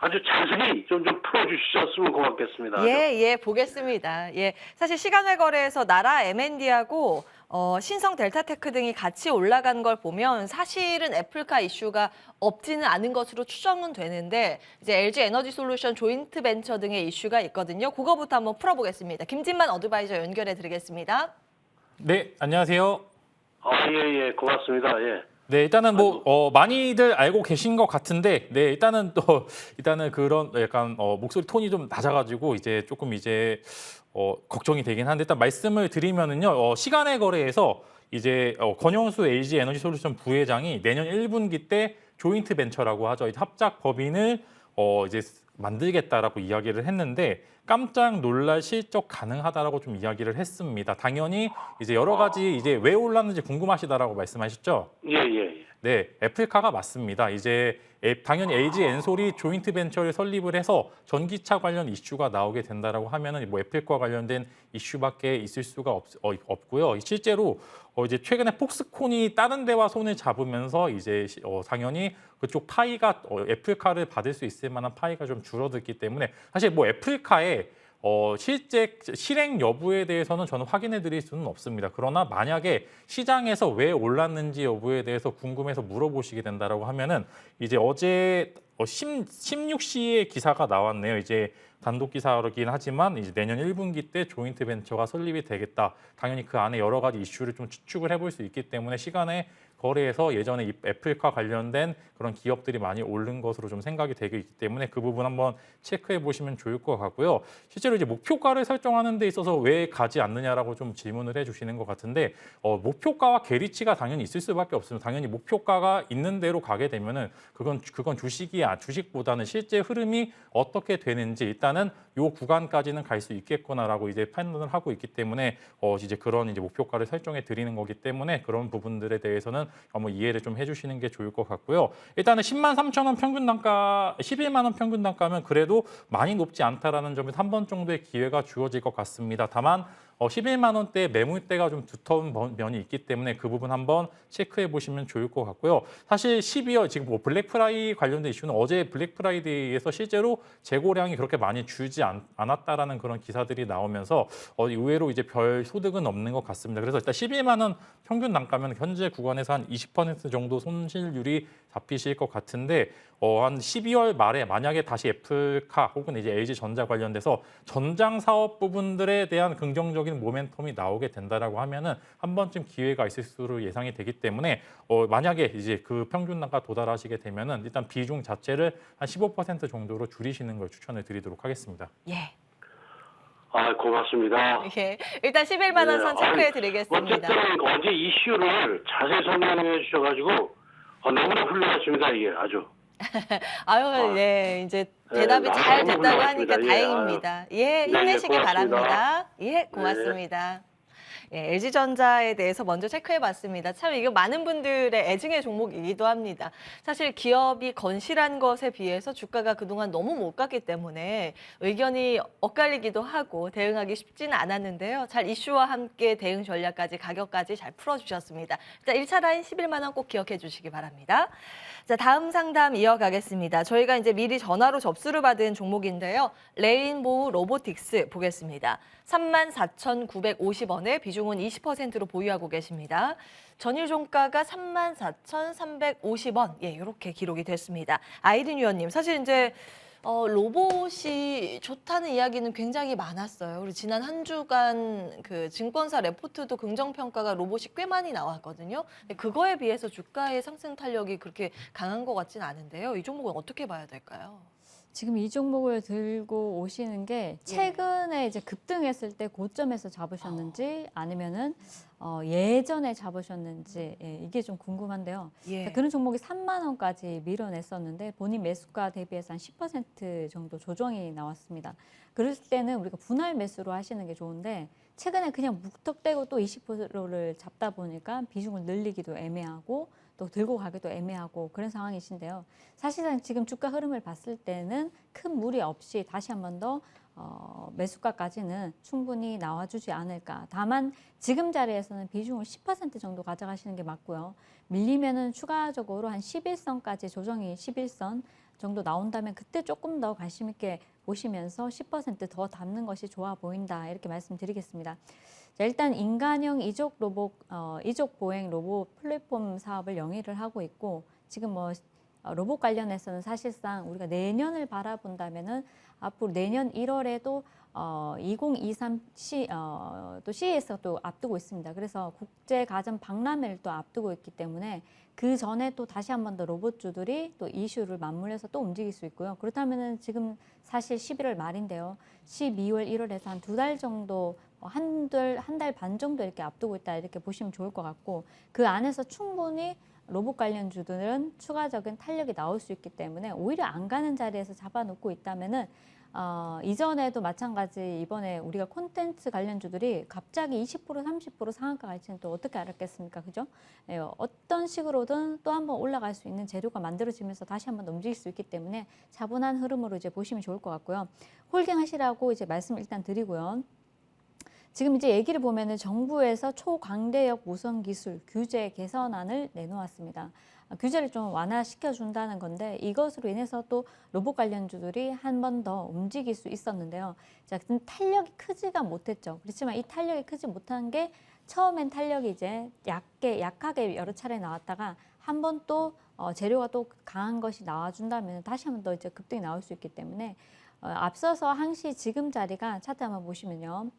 아주 자세히 좀 풀어주셨으면 고맙겠습니다. 예, 보겠습니다. 예, 사실 시간외 거래에서 나라 M&D하고 신성 델타테크 등이 같이 올라간 걸 보면 사실은 애플카 이슈가 없지는 않은 것으로 추정은 되는데 이제 LG 에너지 솔루션 조인트 벤처 등의 이슈가 있거든요. 그거부터 한번 풀어보겠습니다. 김진만 어드바이저 연결해 드리겠습니다. 네, 안녕하세요. 예, 고맙습니다. 예. 네, 일단은 많이들 알고 계신 것 같은데, 네, 일단은 그런 약간 목소리 톤이 좀 낮아가지고 이제 조금 걱정이 되긴 한데 일단 말씀을 드리면은요, 시간의 거래에서 이제 권영수 LG 에너지 솔루션 부회장이 내년 1분기 때 조인트 벤처라고 하죠. 이제 합작 법인을 이제 만들겠다라고 이야기를 했는데 깜짝 놀랄 실적 가능하다라고 좀 이야기를 했습니다. 당연히 이제 여러 가지 이제 왜 올랐는지 궁금하시다라고 말씀하셨죠? 예. 네, 애플카가 맞습니다. 이제 당연히 LG 엔솔이 조인트 벤처를 설립을 해서 전기차 관련 이슈가 나오게 된다라고 하면은 뭐 애플과 관련된 이슈밖에 있을 수가 없고요. 실제로 이제 최근에 폭스콘이 다른 데와 손을 잡으면서 이제 당연히 그쪽 파이가 애플카를 받을 수 있을 만한 파이가 좀 줄어들기 때문에 사실 뭐 애플카의 실제 실행 여부에 대해서는 저는 확인해 드릴 수는 없습니다. 그러나 만약에 시장에서 왜 올랐는지 여부에 대해서 궁금해서 물어보시게 된다라고 하면은 이제 어제 16시에 기사가 나왔네요. 이제 단독 기사긴 하지만 이제 내년 1분기 때 조인트 벤처가 설립이 되겠다. 당연히 그 안에 여러 가지 이슈를 좀 추측을 해볼 수 있기 때문에 시간에 거래에서 예전에 이 애플과 관련된 그런 기업들이 많이 오른 것으로 좀 생각이 되고 있기 때문에 그 부분 한번 체크해 보시면 좋을 것 같고요. 실제로 이제 목표가를 설정하는 데 있어서 왜 가지 않느냐라고 좀 질문을 해주시는 것 같은데 목표가와 괴리치가 당연히 있을 수밖에 없습니다. 당연히 목표가가 있는 대로 가게 되면은 그건 주식보다는 실제 흐름이 어떻게 되는지 일단은 요 구간까지는 갈 수 있겠구나라고 이제 판단을 하고 있기 때문에 이제 그런 이제 목표가를 설정해 드리는 거기 때문에 그런 부분들에 대해서는 한번 이해를 좀 해주시는 게 좋을 것 같고요. 일단은 10만 3천 원 평균 단가, 11만 원 평균 단가면 그래도 많이 높지 않다라는 점에서 한 번 정도의 기회가 주어질 것 같습니다. 다만 11만 원대 매물대가 좀 두터운 면이 있기 때문에 그 부분 한번 체크해 보시면 좋을 것 같고요. 사실 12월 지금 뭐 블랙프라이 관련된 이슈는 어제 블랙프라이데이에서 실제로 재고량이 그렇게 많이 줄지 않았다라는 그런 기사들이 나오면서 의외로 이제 별 소득은 없는 것 같습니다. 그래서 일단 11만 원 평균 단가면 현재 구간에서 한 20% 정도 손실률이 잡히실 것 같은데 한 12월 말에 만약에 다시 애플카 혹은 이제 LG전자 관련돼서 전장 사업 부분들에 대한 긍정적인 모멘텀이 나오게 된다라고 하면은 한 번쯤 기회가 있을 수로 예상이 되기 때문에 만약에 이제 그 평균 단가 도달하시게 되면은 일단 비중 자체를 한 15% 정도로 줄이시는 걸 추천을 드리도록 하겠습니다. 예. 아, 고맙습니다. 예. 일단 11만 원 선 네, 체크해 드리겠습니다. 어쨌든 어제 이슈를 자세히 설명해 주셔가지고 너무나 훌륭하십니다. 이게 아주. 아유, 예, 이제 대답이 네, 잘 너무 됐다고 하니까 훌륭하십니다. 예, 다행입니다. 예, 네, 힘내시기 고맙습니다. 바랍니다. 예, 고맙습니다. 예, LG전자에 대해서 먼저 체크해봤습니다. 참 이거 많은 분들의 애증의 종목이기도 합니다. 사실 기업이 건실한 것에 비해서 주가가 그동안 너무 못 갔기 때문에 의견이 엇갈리기도 하고 대응하기 쉽지는 않았는데요. 잘 이슈와 함께 대응 전략까지 가격까지 잘 풀어주셨습니다. 일단 1차 라인 11만 원 꼭 기억해 주시기 바랍니다. 자, 다음 상담 이어가겠습니다. 저희가 이제 미리 전화로 접수를 받은 종목인데요. 레인보우 로보틱스 보겠습니다. 34,950원에 비중은 20%로 보유하고 계십니다. 전일 종가가 34,350원. 예, 이렇게 기록이 됐습니다. 아이린 위원님, 사실 이제 로봇이 좋다는 이야기는 굉장히 많았어요. 그리고 지난 한 주간 그 증권사 레포트도 긍정 평가가 로봇이 꽤 많이 나왔거든요. 근데 그거에 비해서 주가의 상승 탄력이 그렇게 강한 것 같지는 않은데요. 이 종목은 어떻게 봐야 될까요? 지금 이 종목을 들고 오시는 게 최근에 이제 급등했을 때 고점에서 잡으셨는지 아니면은 예전에 잡으셨는지 이게 좀 궁금한데요. 예. 그런 종목이 3만 원까지 밀어냈었는데 본인 매수가 대비해서 한 10% 정도 조정이 나왔습니다. 그럴 때는 우리가 분할 매수로 하시는 게 좋은데 최근에 그냥 묵턱대고 또 20%를 잡다 보니까 비중을 늘리기도 애매하고 또 들고 가기도 애매하고 그런 상황이신데요. 사실상 지금 주가 흐름을 봤을 때는 큰 무리 없이 다시 한 번 더 매수가까지는 충분히 나와주지 않을까. 다만 지금 자리에서는 비중을 10% 정도 가져가시는 게 맞고요. 밀리면은 추가적으로 한 11선까지 조정이 11선 정도 나온다면 그때 조금 더 관심 있게 보시면서 10% 더 담는 것이 좋아 보인다. 이렇게 말씀드리겠습니다. 자, 일단 인간형 이족 로봇, 이족 보행 로봇 플랫폼 사업을 영위를 하고 있고 지금 뭐 로봇 관련해서는 사실상 우리가 내년을 바라본다면은 앞으로 내년 1월에도 2023 또 CES가 또 앞두고 있습니다. 그래서 국제 가전 박람회를 또 앞두고 있기 때문에 그 전에 또 다시 한 번 더 로봇주들이 또 이슈를 맞물려서 또 움직일 수 있고요. 그렇다면은 지금 사실 11월 말인데요. 12월, 1월에서 한 2달 정도 한 달 반 정도 이렇게 앞두고 있다 이렇게 보시면 좋을 것 같고 그 안에서 충분히 로봇 관련주들은 추가적인 탄력이 나올 수 있기 때문에 오히려 안 가는 자리에서 잡아놓고 있다면은 이전에도 마찬가지 이번에 우리가 콘텐츠 관련주들이 갑자기 20% 30% 상한가 갈지는 또 어떻게 알았겠습니까? 그죠? 예, 어떤 식으로든 또 한번 올라갈 수 있는 재료가 만들어지면서 다시 한번 움직일 수 있기 때문에 차분한 흐름으로 이제 보시면 좋을 것 같고요. 홀딩 하시라고 이제 말씀을 일단 드리고요. 지금 이제 얘기를 보면은 정부에서 초광대역 무선 기술 규제 개선안을 내놓았습니다. 규제를 좀 완화시켜 준다는 건데 이것으로 인해서 또 로봇 관련주들이 한 번 더 움직일 수 있었는데요. 자, 탄력이 크지가 못했죠. 그렇지만 이 탄력이 크지 못한 게 처음엔 탄력이 이제 약하게 여러 차례 나왔다가 한 번 또 재료가 또 강한 것이 나와준다면 다시 한 번 더 이제 급등이 나올 수 있기 때문에 앞서서 항시 지금 자리가 차트 한번 보시면요.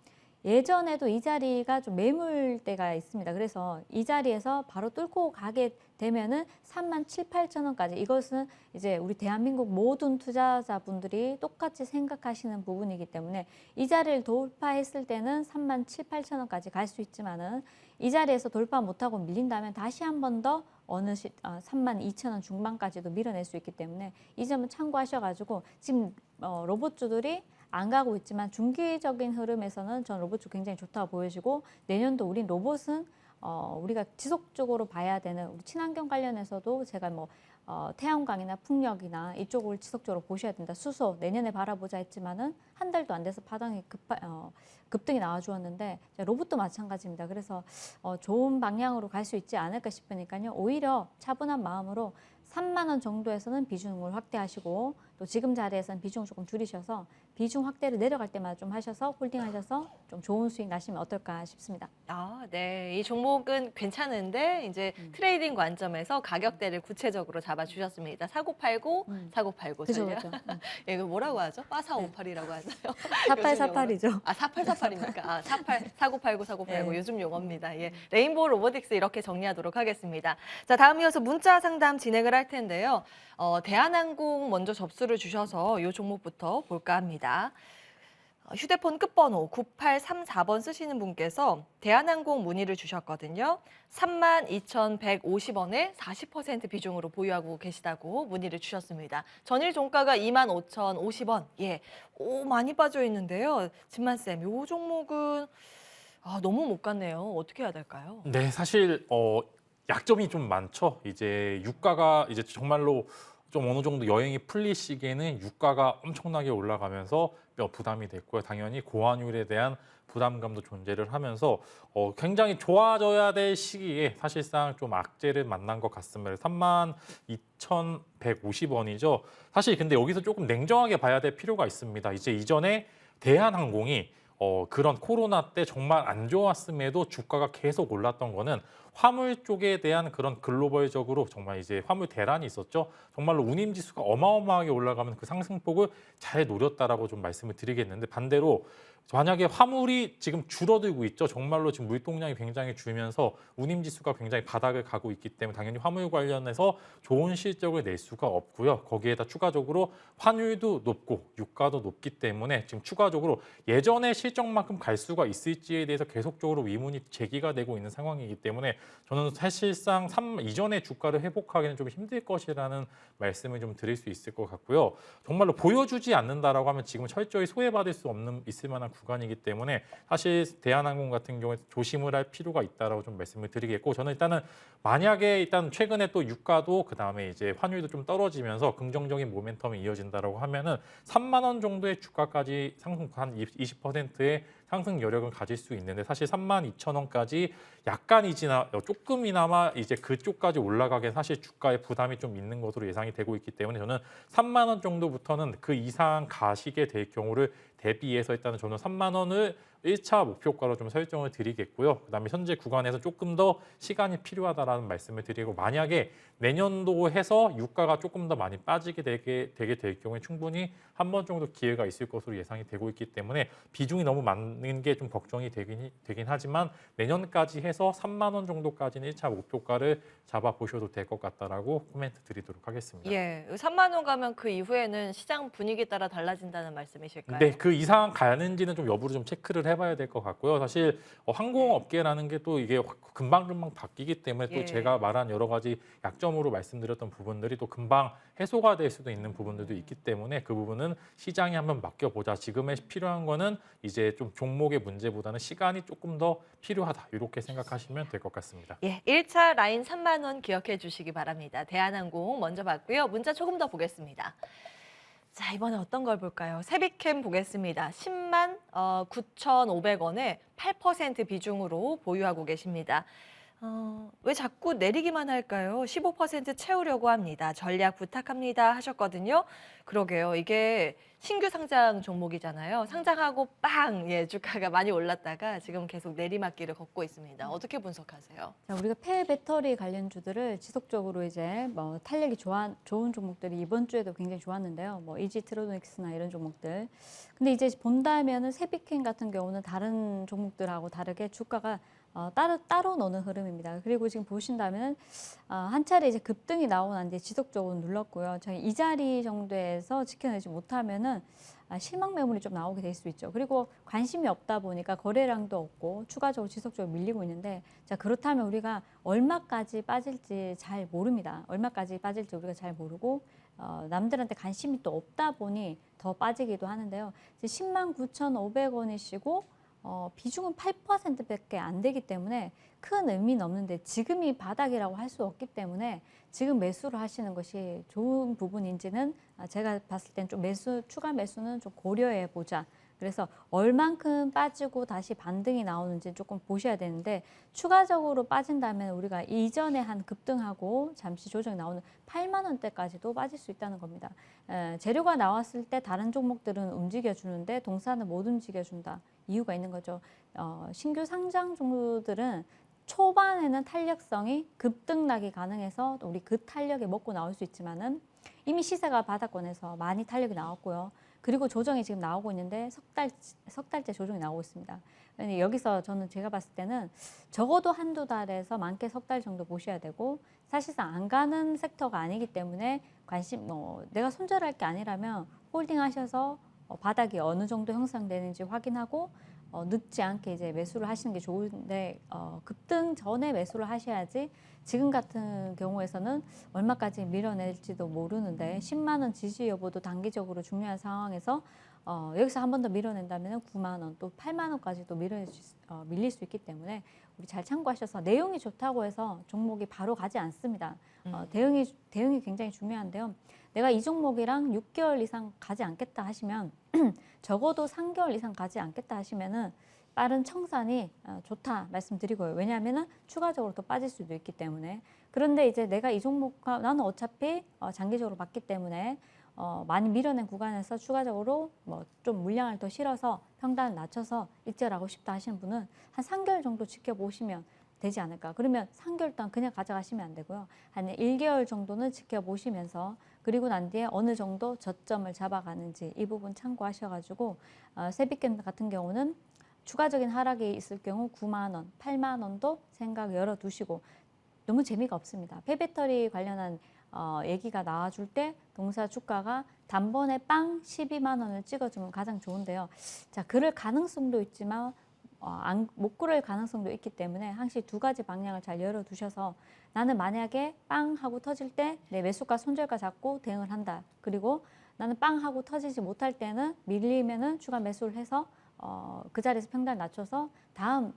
예전에도 이 자리가 좀 매물대가 있습니다. 그래서 이 자리에서 바로 뚫고 가게 되면은 3만 7, 8천 원까지. 이것은 이제 우리 대한민국 모든 투자자분들이 똑같이 생각하시는 부분이기 때문에 이 자리를 돌파했을 때는 3만 7, 8천 원까지 갈 수 있지만은 이 자리에서 돌파 못하고 밀린다면 다시 한 번 더 3만 2천 원 중반까지도 밀어낼 수 있기 때문에 이 점은 참고하셔가지고 지금 로봇주들이 안 가고 있지만 중기적인 흐름에서는 전 로봇주 굉장히 좋다고 보여지고 내년도 우린 로봇은 우리가 지속적으로 봐야 되는 우리 친환경 관련해서도 제가 태양광이나 풍력이나 이쪽을 지속적으로 보셔야 된다. 수소 내년에 바라보자 했지만은 한 달도 안 돼서 파동이 급등이 나와주었는데 로봇도 마찬가지입니다. 그래서 좋은 방향으로 갈 수 있지 않을까 싶으니까요. 오히려 차분한 마음으로 3만 원 정도에서는 비중을 확대하시고 또 지금 자리에서는 비중을 조금 줄이셔서 비중 확대를 내려갈 때마다 좀 하셔서 홀딩하셔서 좀 좋은 수익 나시면 어떨까 싶습니다. 아, 네. 이 종목은 괜찮은데 이제 트레이딩 관점에서 가격대를 구체적으로 잡아주셨습니다. 4989, 4989. 그죠, 전략. 그죠. 예, 이거 뭐라고 하죠? 4458이라고 하잖아요. 4848이죠. 아, 4848입니까? 아, 4989, 4989 네. 요즘 용어입니다. 예. 레인보우 로보틱스 이렇게 정리하도록 하겠습니다. 자, 다음 이어서 문자 상담 진행을 할 텐데요. 대한항공 먼저 접수를 주셔서 이 종목부터 볼까 합니다. 휴대폰 끝번호 9834번 쓰시는 분께서 대한항공 문의를 주셨거든요. 32,150원에 40% 비중으로 보유하고 계시다고 문의를 주셨습니다. 전일 종가가 25,050원. 예, 많이 빠져 있는데요. 진만쌤, 이 종목은 너무 못 갔네요. 어떻게 해야 될까요? 네, 사실 약점이 좀 많죠. 이제 유가가 이제 정말로 좀 어느 정도 여행이 풀리시기에는 유가가 엄청나게 올라가면서 부담이 됐고요. 당연히 고환율에 대한 부담감도 존재를 하면서 굉장히 좋아져야 될 시기에 사실상 좀 악재를 만난 것 같습니다. 32,150원이죠. 사실 근데 여기서 조금 냉정하게 봐야 될 필요가 있습니다. 이제 이전에 대한항공이 그런 코로나 때 정말 안 좋았음에도 주가가 계속 올랐던 거는 화물 쪽에 대한 그런 글로벌적으로 정말 이제 화물 대란이 있었죠. 정말로 운임 지수가 어마어마하게 올라가면 그 상승폭을 잘 노렸다라고 좀 말씀을 드리겠는데 반대로 만약에 화물이 지금 줄어들고 있죠. 정말로 지금 물동량이 굉장히 줄면서 운임 지수가 굉장히 바닥을 가고 있기 때문에 당연히 화물 관련해서 좋은 실적을 낼 수가 없고요. 거기에다 추가적으로 환율도 높고 유가도 높기 때문에 지금 추가적으로 예전의 실적만큼 갈 수가 있을지에 대해서 계속적으로 의문이 제기가 되고 있는 상황이기 때문에 저는 사실상 이전의 주가를 회복하기는 좀 힘들 것이라는 말씀을 좀 드릴 수 있을 것 같고요. 정말로 보여주지 않는다라고 하면 지금 철저히 소외받을 수 없는 있을 만한 구간이기 때문에 사실 대한항공 같은 경우에 조심을 할 필요가 있다라고 좀 말씀을 드리겠고 저는 일단은 만약에 일단 최근에 또 유가도 그다음에 이제 환율도 좀 떨어지면서 긍정적인 모멘텀이 이어진다라고 하면은 3만 원 정도의 주가까지 상승 한 20%의 상승 여력을 가질 수 있는데 사실 32,000원까지 약간이지나 조금이나마 이제 그쪽까지 올라가게 사실 주가의 부담이 좀 있는 것으로 예상이 되고 있기 때문에 저는 3만 원 정도부터는 그 이상 가시게 될 경우를 대비해서 일단은 저는 3만 원을 1차 목표가로 좀 설정을 드리겠고요. 그다음에 현재 구간에서 조금 더 시간이 필요하다라는 말씀을 드리고 만약에 내년도 해서 유가가 조금 더 많이 빠지게 되게 될 경우에 충분히 한 번 정도 기회가 있을 것으로 예상이 되고 있기 때문에 비중이 너무 많은 게 좀 걱정이 되긴 하지만 내년까지 해서 3만 원 정도까지는 1차 목표가를 잡아보셔도 될 것 같다라고 코멘트 드리도록 하겠습니다. 예, 3만 원 가면 그 이후에는 시장 분위기에 따라 달라진다는 말씀이실까요? 네, 그 이상 가는지는 좀 여부를 좀 체크를 해봐야 될 것 같고요. 사실 항공업계라는 게 또 이게 금방금방 바뀌기 때문에 또 예. 제가 말한 여러 가지 약점으로 말씀드렸던 부분들이 또 금방 해소가 될 수도 있는 부분들도 있기 때문에 그 부분은 시장에 한번 맡겨보자. 지금에 필요한 거는 이제 좀 종목의 문제보다는 시간이 조금 더 필요하다. 이렇게 생각하시면 될 것 같습니다. 예, 1차 라인 3만 원 기억해 주시기 바랍니다. 대한항공 먼저 봤고요. 문자 조금 더 보겠습니다. 자, 이번에 어떤 걸 볼까요? 세비캠 보겠습니다. 10만 9,500원에 8% 비중으로 보유하고 계십니다. 왜 자꾸 내리기만 할까요? 15% 채우려고 합니다. 전략 부탁합니다 하셨거든요. 그러게요. 이게 신규 상장 종목이잖아요. 상장하고 빵! 예, 주가가 많이 올랐다가 지금 계속 내리막길을 걷고 있습니다. 어떻게 분석하세요? 자, 우리가 폐배터리 관련주들을 지속적으로 이제 뭐 탄력이 좋은 종목들이 이번 주에도 굉장히 좋았는데요. 뭐 이지트로닉스나 이런 종목들. 근데 이제 본다면은 세비캔 같은 경우는 다른 종목들하고 다르게 주가가 따로 노는 흐름입니다. 그리고 지금 보신다면 한 차례 이제 급등이 나오고 난 뒤에 지속적으로 눌렀고요. 저희 이 자리 정도에서 지켜내지 못하면은 실망 매물이 좀 나오게 될 수 있죠. 그리고 관심이 없다 보니까 거래량도 없고 추가적으로 지속적으로 밀리고 있는데, 자, 그렇다면 우리가 얼마까지 빠질지 잘 모릅니다. 얼마까지 빠질지 우리가 잘 모르고 남들한테 관심이 또 없다 보니 더 빠지기도 하는데요. 이제 109,500원이시고 비중은 8%밖에 안 되기 때문에 큰 의미는 없는데, 지금이 바닥이라고 할 수 없기 때문에 지금 매수를 하시는 것이 좋은 부분인지는 제가 봤을 땐 좀 추가 매수는 좀 고려해 보자. 그래서 얼만큼 빠지고 다시 반등이 나오는지 조금 보셔야 되는데, 추가적으로 빠진다면 우리가 이전에 한 급등하고 잠시 조정이 나오는 8만 원대까지도 빠질 수 있다는 겁니다. 재료가 나왔을 때 다른 종목들은 움직여주는데 동사는 못 움직여준다. 이유가 있는 거죠. 신규 상장 종목들은 초반에는 탄력성이 급등락이 가능해서 우리 그 탄력에 먹고 나올 수 있지만은 이미 시세가 바닥권에서 많이 탄력이 나왔고요. 그리고 조정이 지금 나오고 있는데 석 달째 조정이 나오고 있습니다. 여기서 제가 봤을 때는 적어도 한두 달에서 많게 석 달 정도 보셔야 되고, 사실상 안 가는 섹터가 아니기 때문에 내가 손절할 게 아니라면 홀딩 하셔서 바닥이 어느 정도 형성되는지 확인하고 늦지 않게 이제 매수를 하시는 게 좋은데, 급등 전에 매수를 하셔야지. 지금 같은 경우에서는 얼마까지 밀어낼지도 모르는데 10만 원 지지 여부도 단기적으로 중요한 상황에서 여기서 한 번 더 밀어낸다면 9만 원 또 8만 원까지도 밀릴 수 있기 때문에 우리 잘 참고하셔서, 내용이 좋다고 해서 종목이 바로 가지 않습니다. 대응이 굉장히 중요한데요. 내가 이 종목이랑 6개월 이상 가지 않겠다 하시면 적어도 3개월 이상 가지 않겠다 하시면은 빠른 청산이 좋다 말씀드리고요. 왜냐하면은 추가적으로 더 빠질 수도 있기 때문에. 그런데 이제 내가 이 종목과 나는 어차피 장기적으로 봤기 때문에 많이 밀어낸 구간에서 추가적으로 좀 물량을 더 실어서 평단을 낮춰서 익절하고 싶다 하시는 분은 한 3개월 정도 지켜보시면 되지 않을까. 그러면 3개월 동안 그냥 가져가시면 안 되고요. 한 1개월 정도는 지켜보시면서, 그리고 난 뒤에 어느 정도 저점을 잡아가는지 이 부분 참고하셔가지고 세비캠 같은 경우는 추가적인 하락이 있을 경우 9만 원, 8만 원도 생각 열어두시고, 너무 재미가 없습니다. 폐배터리 관련한 얘기가 나와줄 때 동사 주가가 단번에 빵 12만 원을 찍어주면 가장 좋은데요. 자, 그럴 가능성도 있지만 못 그럴 가능성도 있기 때문에 항시 두 가지 방향을 잘 열어두셔서, 나는 만약에 빵 하고 터질 때 내 매수가 손절가 잡고 대응을 한다. 그리고 나는 빵 하고 터지지 못할 때는 밀리면은 추가 매수를 해서 그 자리에서 평단 낮춰서 다음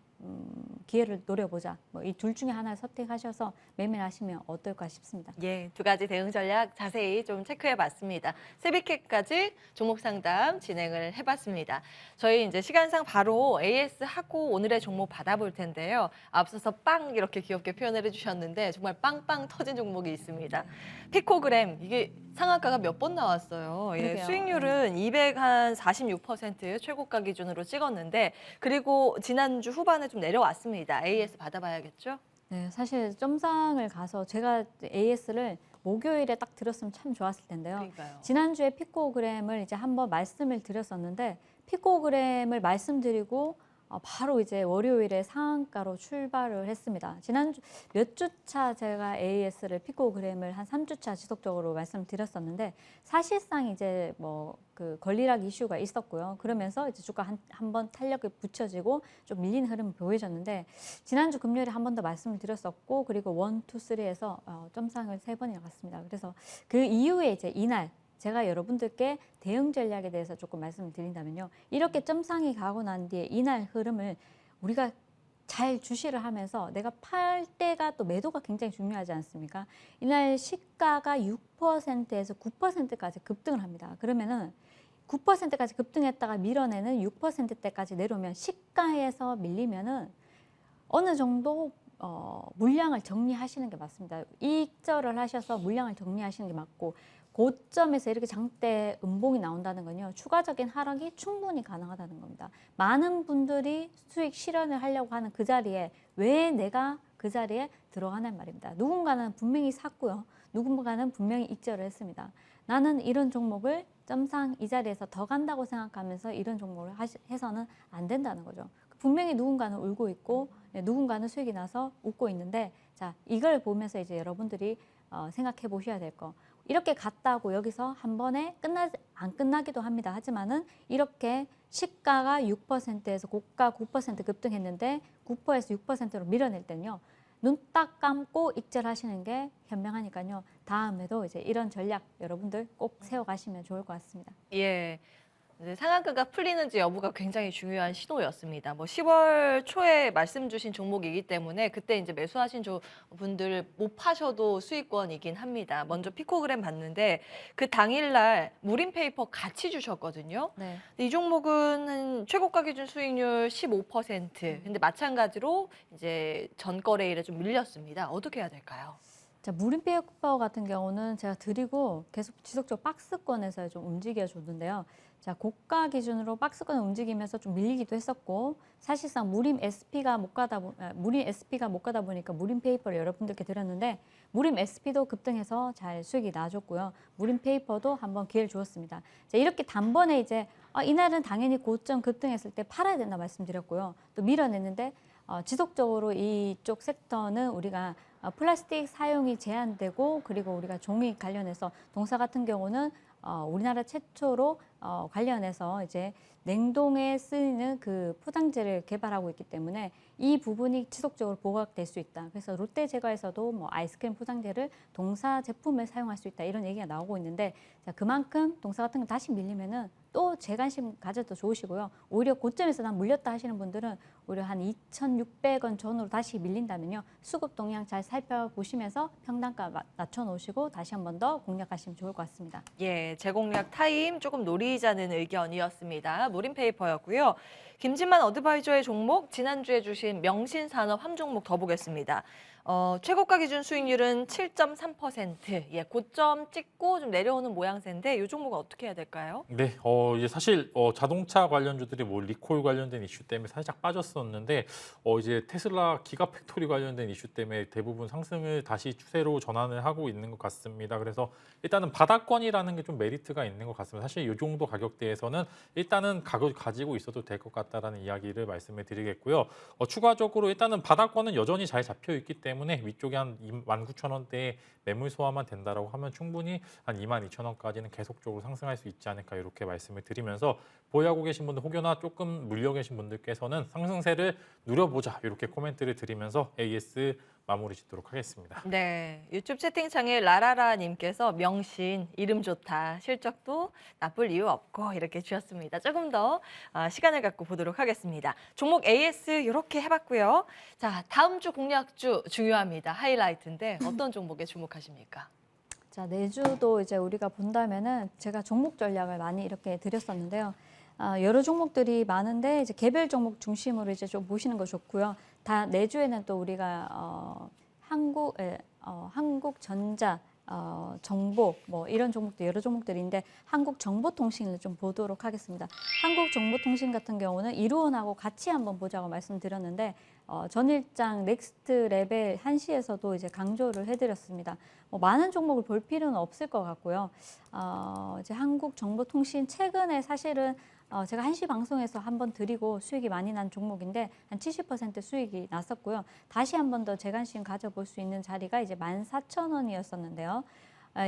기회를 노려보자. 이 둘 중에 하나를 선택하셔서 매매를 하시면 어떨까 싶습니다. 예, 두 가지 대응 전략 자세히 좀 체크해 봤습니다. 세비캣까지 종목 상담 진행을 해봤습니다. 저희 이제 시간상 바로 AS 하고 오늘의 종목 받아볼 텐데요. 앞서서 빵 이렇게 귀엽게 표현을 해주셨는데 정말 빵빵 터진 종목이 있습니다. 피코그램, 이게 상한가가 몇 번 나왔어요. 예, 그러게요. 수익률은 246% 최고가 기준으로 찍었는데, 그리고 지난주 후반에 좀 내려왔습니다. AS 받아봐야겠죠? 네, 사실 점상을 가서 제가 AS를 목요일에 딱 들었으면 참 좋았을 텐데요. 그러니까요. 지난주에 피코그램을 이제 한번 말씀을 드렸었는데, 피코그램을 말씀드리고 바로 이제 월요일에 상한가로 출발을 했습니다. 지난주 몇 주차 제가 AS를 피코그램을 한 3주차 지속적으로 말씀드렸었는데, 사실상 이제 그 권리락 이슈가 있었고요. 그러면서 이제 주가 한 번 탄력이 붙여지고 좀 밀리는 흐름을 보여줬는데, 지난주 금요일에 한 번 더 말씀을 드렸었고, 그리고 1, 2, 3에서 점상을 3번이나 갔습니다. 그래서 그 이후에 이제 이날 제가 여러분들께 대응 전략에 대해서 조금 말씀을 드린다면요. 이렇게 점상이 가고 난 뒤에 이날 흐름을 우리가 잘 주시를 하면서, 내가 팔 때가 또 매도가 굉장히 중요하지 않습니까? 이날 시가가 6%에서 9%까지 급등을 합니다. 그러면은 9%까지 급등했다가 밀어내는 6%대까지 내려오면, 시가에서 밀리면은 어느 정도 물량을 정리하시는 게 맞습니다. 이익절을 하셔서 물량을 정리하시는 게 맞고 고점에서 이렇게 장대 음봉이 나온다는 건요. 추가적인 하락이 충분히 가능하다는 겁니다. 많은 분들이 수익 실현을 하려고 하는 그 자리에 왜 내가 그 자리에 들어가는 말입니다. 누군가는 분명히 샀고요. 누군가는 분명히 익절을 했습니다. 나는 이런 종목을 점상 이 자리에서 더 간다고 생각하면서 이런 종목을 해서는 안 된다는 거죠. 분명히 누군가는 울고 있고 누군가는 수익이 나서 웃고 있는데 자 이걸 보면서 이제 여러분들이 생각해 보셔야 될 거. 이렇게 갔다고 여기서 한 번에 안 끝나기도 합니다. 하지만은 이렇게 시가가 6%에서 고가 9% 급등했는데 9%에서 6%로 밀어낼 때는요. 눈 딱 감고 익절하시는 게 현명하니까요. 다음에도 이제 이런 전략 여러분들 꼭 세워가시면 좋을 것 같습니다. 예. 이제 상한가가 풀리는지 여부가 굉장히 중요한 신호였습니다. 뭐 10월 초에 말씀 주신 종목이기 때문에 그때 이제 매수하신 분들 못 파셔도 수익권이긴 합니다. 먼저 피코그램 봤는데 그 당일날 무림페이퍼 같이 주셨거든요. 네. 이 종목은 최고가 기준 수익률 15%. 근데 마찬가지로 이제 전거래일에 좀 밀렸습니다. 어떻게 해야 될까요? 자, 무림페이퍼 같은 경우는 제가 드리고 계속 지속적으로 박스권에서 좀 움직여 줬는데요. 자, 고가 기준으로 박스권을 움직이면서 좀 밀리기도 했었고 사실상 무림 SP가 못 가다 보니까 무림페이퍼를 여러분들께 드렸는데 무림 SP도 급등해서 잘 수익이 나줬고요. 무림페이퍼도 한번 기회를 주었습니다. 자, 이렇게 단번에 이제 이날은 당연히 고점 급등했을 때 팔아야 된다 말씀드렸고요. 또 밀어냈는데 지속적으로 이쪽 섹터는 우리가 플라스틱 사용이 제한되고 그리고 우리가 종이 관련해서 동사 같은 경우는 우리나라 최초로 관련해서 이제 냉동에 쓰이는 그 포장재를 개발하고 있기 때문에 이 부분이 지속적으로 보강될 수 있다. 그래서 롯데 제과에서도 뭐 아이스크림 포장재를 동사 제품을 사용할 수 있다 이런 얘기가 나오고 있는데 자, 그만큼 동사 같은 거 다시 밀리면은 또 재관심 가져도 좋으시고요. 오히려 고점에서 난 물렸다 하시는 분들은 오히려 한 2,600원 전후로 다시 밀린다면요. 수급 동향 잘 살펴보시면서 평단가 낮춰 놓으시고 다시 한 번 더 공략하시면 좋을 것 같습니다. 예, 재공략 타임 조금 노리자는 의견이었습니다. 무림페이퍼였고요. 김진만 어드바이저의 종목, 지난주에 주신 명신산업 한 종목 더 보겠습니다. 최고가 기준 수익률은 7.3%. 예, 고점 찍고 좀 내려오는 모양새인데 이 종목은 어떻게 해야 될까요? 네, 이제 사실 자동차 관련주들이 뭐 리콜 관련된 이슈 때문에 살짝 빠졌었는데 이제 테슬라 기가팩토리 관련된 이슈 때문에 대부분 상승을 다시 추세로 전환을 하고 있는 것 같습니다. 그래서 일단은 바닥권이라는 게 좀 메리트가 있는 것 같습니다. 사실 이 정도 가격대에서는 일단은 가지고 있어도 될 것 같다라는 이야기를 말씀을 드리겠고요. 추가적으로 일단은 바닥권은 여전히 잘 잡혀 있기 때문에 위쪽에 한 19,000원대에 매물 소화만 된다라고 하면 충분히 한 22,000원까지는 계속적으로 상승할 수 있지 않을까 이렇게 말씀을 드리면서 보유하고 계신 분들 혹여나 조금 물려 계신 분들께서는 상승세를 누려보자 이렇게 코멘트를 드리면서 AS 마무리 짓도록 하겠습니다. 네, 유튜브 채팅창에 라라라님께서 명신 이름 좋다, 실적도 나쁠 이유 없고 이렇게 주셨습니다. 조금 더 시간을 갖고 보도록 하겠습니다. 종목 AS 이렇게 해봤고요. 자, 다음 주 공략주 중요합니다. 하이라이트인데 어떤 종목에 주목하십니까? 자, 내주도 이제 우리가 본다면은 제가 종목 전략을 많이 이렇게 드렸었는데요. 여러 종목들이 많은데 이제 개별 종목 중심으로 이제 좀 보시는 거 좋고요. 다 내주에는 또 우리가 한국전자, 정보 뭐 이런 종목도 여러 종목들인데 한국정보통신을 좀 보도록 하겠습니다. 한국정보통신 같은 경우는 이루온하고 같이 한번 보자고 말씀드렸는데 전일장 넥스트 레벨 1시에서도 이제 강조를 해드렸습니다. 많은 종목을 볼 필요는 없을 것 같고요. 이제 한국정보통신 최근에 사실은 제가 1시 방송에서 한번 드리고 수익이 많이 난 종목인데 한 70% 수익이 났었고요. 다시 한 번 더 재관심 가져볼 수 있는 자리가 이제 14,000원이었었는데요.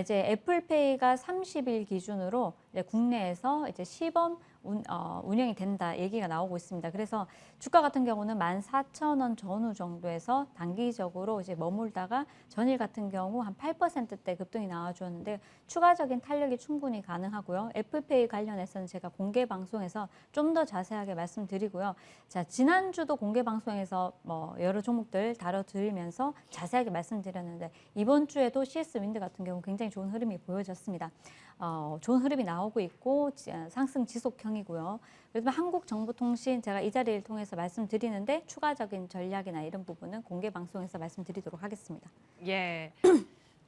이제 애플페이가 30일 기준으로 이제 국내에서 이제 시범 운영이 된다 얘기가 나오고 있습니다. 그래서 주가 같은 경우는 14,000원 전후 정도에서 단기적으로 이제 머물다가 전일 같은 경우 한 8%대 급등이 나와주었는데 추가적인 탄력이 충분히 가능하고요. 애플페이 관련해서는 제가 공개 방송에서 좀 더 자세하게 말씀드리고요. 자, 지난주도 공개 방송에서 뭐 여러 종목들 다뤄드리면서 자세하게 말씀드렸는데 이번 주에도 CS 윈드 같은 경우 굉장히 좋은 흐름이 보여졌습니다. 좋은 흐름이 나오고 있고 상승 지속 경 예상이고요. 그래서 한국정보통신 제가 이 자리를 통해서 말씀드리는데 추가적인 전략이나 이런 부분은 공개 방송에서 말씀드리도록 하겠습니다. 예.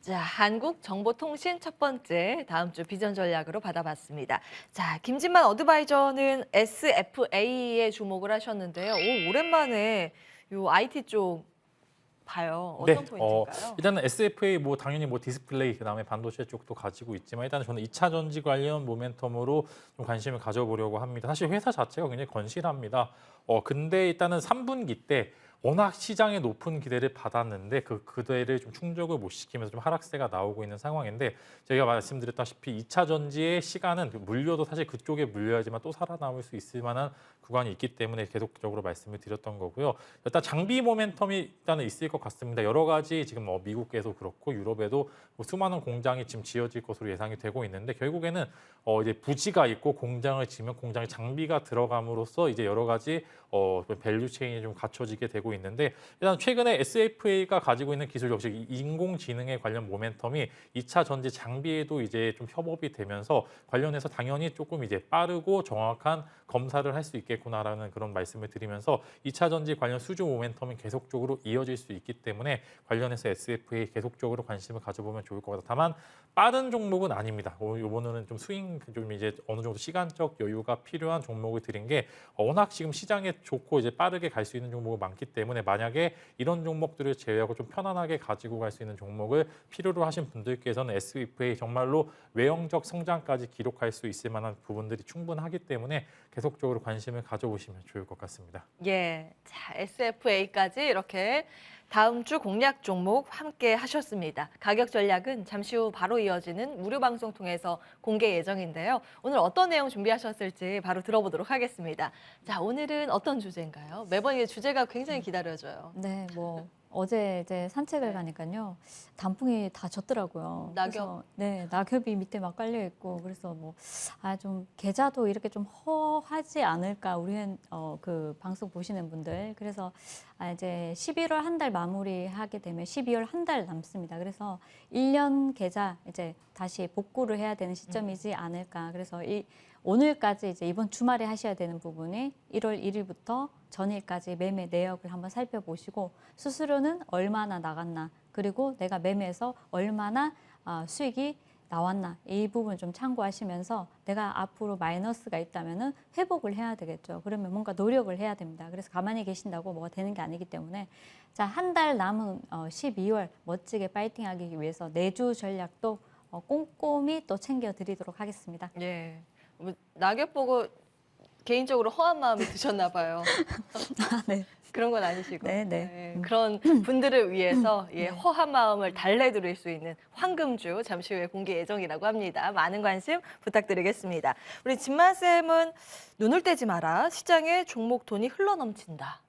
자, 한국정보통신 첫 번째 다음 주 비전 전략으로 받아봤습니다. 자, 김진만 어드바이저는 SFA에 주목을 하셨는데요. 오, 오랜만에 요 IT 쪽 봐요. 어떤 포인트인가요? 일단은 SFA 뭐 당연히 뭐 디스플레이 그다음에 반도체 쪽도 가지고 있지만 일단 저는 2차 전지 관련 모멘텀으로 좀 관심을 가져보려고 합니다. 사실 회사 자체가 굉장히 건실합니다. 근데 일단은 3분기 때 워낙 시장에 높은 기대를 받았는데 그 기대를 좀 충족을 못 시키면서 좀 하락세가 나오고 있는 상황인데 제가 말씀드렸다시피 2차 전지의 시간은 물려도 사실 그쪽에 물려야지만 또 살아남을 수 있을 만한 구간이 있기 때문에 계속적으로 말씀을 드렸던 거고요. 일단 장비 모멘텀이 일단은 있을 것 같습니다. 여러 가지 지금 미국에도 그렇고 유럽에도 뭐 수많은 공장이 지금 지어질 것으로 예상이 되고 있는데 결국에는 이제 부지가 있고 공장을 지으면 공장에 장비가 들어감으로써 이제 여러 가지 밸류 체인이 좀 갖춰지게 되고 있는데 일단 최근에 SFA가 가지고 있는 기술 역시 인공지능에 관련 모멘텀이 2차 전지 장비에도 이제 좀 협업이 되면서 관련해서 당연히 조금 이제 빠르고 정확한 검사를 할 수 있겠구나라는 그런 말씀을 드리면서 2차 전지 관련 수주 모멘텀이 계속적으로 이어질 수 있기 때문에 관련해서 SFA 계속적으로 관심을 가져보면 좋을 것 같아요. 다만 빠른 종목은 아닙니다. 이번에는 좀 스윙 좀 이제 어느 정도 시간적 여유가 필요한 종목을 드린 게 워낙 지금 시장에 좋고 이제 빠르게 갈 수 있는 종목이 많기 때문에 만약에 이런 종목들을 제외하고 좀 편안하게 가지고 갈 수 있는 종목을 필요로 하신 분들께서는 SFA 정말로 외형적 성장까지 기록할 수 있을 만한 부분들이 충분하기 때문에 계속적으로 관심을 가져보시면 좋을 것 같습니다. 예. 자, SFA까지 이렇게 다음 주 공략 종목 함께 하셨습니다. 가격 전략은 잠시 후 바로 이어지는 무료 방송 통해서 공개 예정인데요. 오늘 어떤 내용 준비하셨을지 바로 들어보도록 하겠습니다. 자, 오늘은 어떤 주제인가요? 매번 이 주제가 굉장히 기다려져요. 네, 뭐 어제 이제 산책을 네. 가니까요. 단풍이 다 졌더라고요. 낙엽. 그래서, 네, 낙엽이 밑에 막 깔려 있고 그래서 뭐 좀 계좌도 이렇게 좀 허하지 않을까 우리 그 방송 보시는 분들. 그래서 이제 11월 한 달 마무리하게 되면 12월 한 달 남습니다. 그래서 1년 계좌 이제 다시 복구를 해야 되는 시점이지 않을까. 그래서 오늘까지 이제 이번 주말에 하셔야 되는 부분이 1월 1일부터 전일까지 매매 내역을 한번 살펴보시고 수수료는 얼마나 나갔나 그리고 내가 매매해서 얼마나 수익이 나왔나 이 부분 좀 참고하시면서 내가 앞으로 마이너스가 있다면은 회복을 해야 되겠죠. 그러면 뭔가 노력을 해야 됩니다. 그래서 가만히 계신다고 뭐가 되는 게 아니기 때문에 자, 한 달 남은 12월 멋지게 파이팅하기 위해서 내주 전략도 꼼꼼히 또 챙겨드리도록 하겠습니다. 예. 뭐, 낙엽 보고 개인적으로 허한 마음이 드셨나 봐요. 네. 그런 건 아니시고. 네, 네. 그런 분들을 위해서 허한 마음을 달래드릴 수 있는 황금주 잠시 후에 공개 예정이라고 합니다. 많은 관심 부탁드리겠습니다. 우리 진만 쌤은 눈을 떼지 마라. 시장에 종목 돈이 흘러넘친다.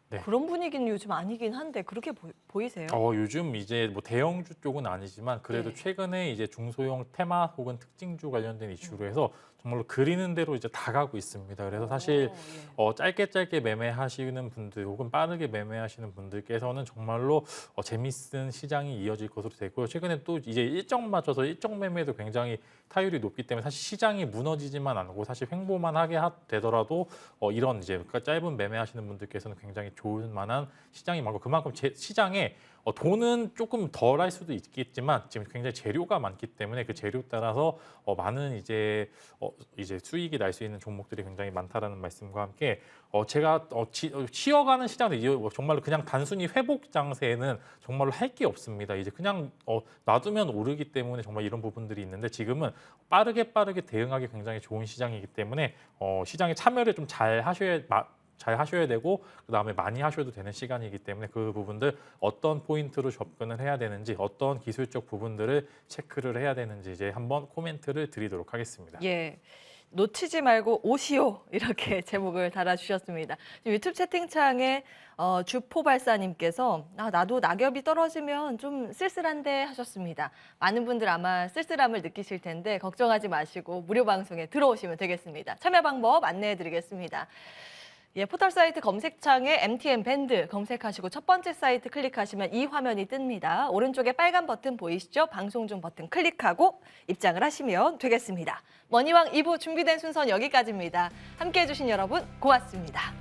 네. 그런 분위기는 요즘 아니긴 한데 그렇게 보이세요? 요즘 이제 뭐 대형주 쪽은 아니지만 그래도 네. 최근에 이제 중소형 테마 혹은 특징주 관련된 이슈로 해서 정말로 그리는 대로 이제 다 가고 있습니다. 그래서 사실 짧게 매매하시는 분들 혹은 빠르게 매매하시는 분들께서는 정말로 재밌는 시장이 이어질 것으로 되고요. 최근에 또 이제 일정 맞춰서 일정 매매도 굉장히 타율이 높기 때문에 사실 시장이 무너지지만 않고 사실 횡보만 하게 되더라도 이런 이제 그러니까 짧은 매매하시는 분들께서는 굉장히 좋을 만한 시장이 많고 그만큼 시장에 돈은 조금 덜 할 수도 있겠지만 지금 굉장히 재료가 많기 때문에 그 재료 따라서 많은 이제 수익이 날 수 있는 종목들이 굉장히 많다라는 말씀과 함께 제가 쉬어가는 시장도 이제 정말로 그냥 단순히 회복 장세에는 정말로 할 게 없습니다. 이제 그냥 놔두면 오르기 때문에 정말 이런 부분들이 있는데 지금은 빠르게 대응하기 굉장히 좋은 시장이기 때문에 시장에 참여를 좀 잘 하셔야 되고 그다음에 많이 하셔도 되는 시간이기 때문에 그 부분들 어떤 포인트로 접근을 해야 되는지 어떤 기술적 부분들을 체크를 해야 되는지 이제 한번 코멘트를 드리도록 하겠습니다. 예. 놓치지 말고 오시오 이렇게 제목을 달아주셨습니다. 유튜브 채팅창에 주포발사님께서 나도 낙엽이 떨어지면 좀 쓸쓸한데 하셨습니다. 많은 분들 아마 쓸쓸함을 느끼실 텐데 걱정하지 마시고 무료 방송에 들어오시면 되겠습니다. 참여 방법 안내해드리겠습니다. 예, 포털 사이트 검색창에 MTN 밴드 검색하시고 첫 번째 사이트 클릭하시면 이 화면이 뜹니다. 오른쪽에 빨간 버튼 보이시죠? 방송 중 버튼 클릭하고 입장을 하시면 되겠습니다. 머니왕 2부 준비된 순서는 여기까지입니다. 함께해 주신 여러분 고맙습니다.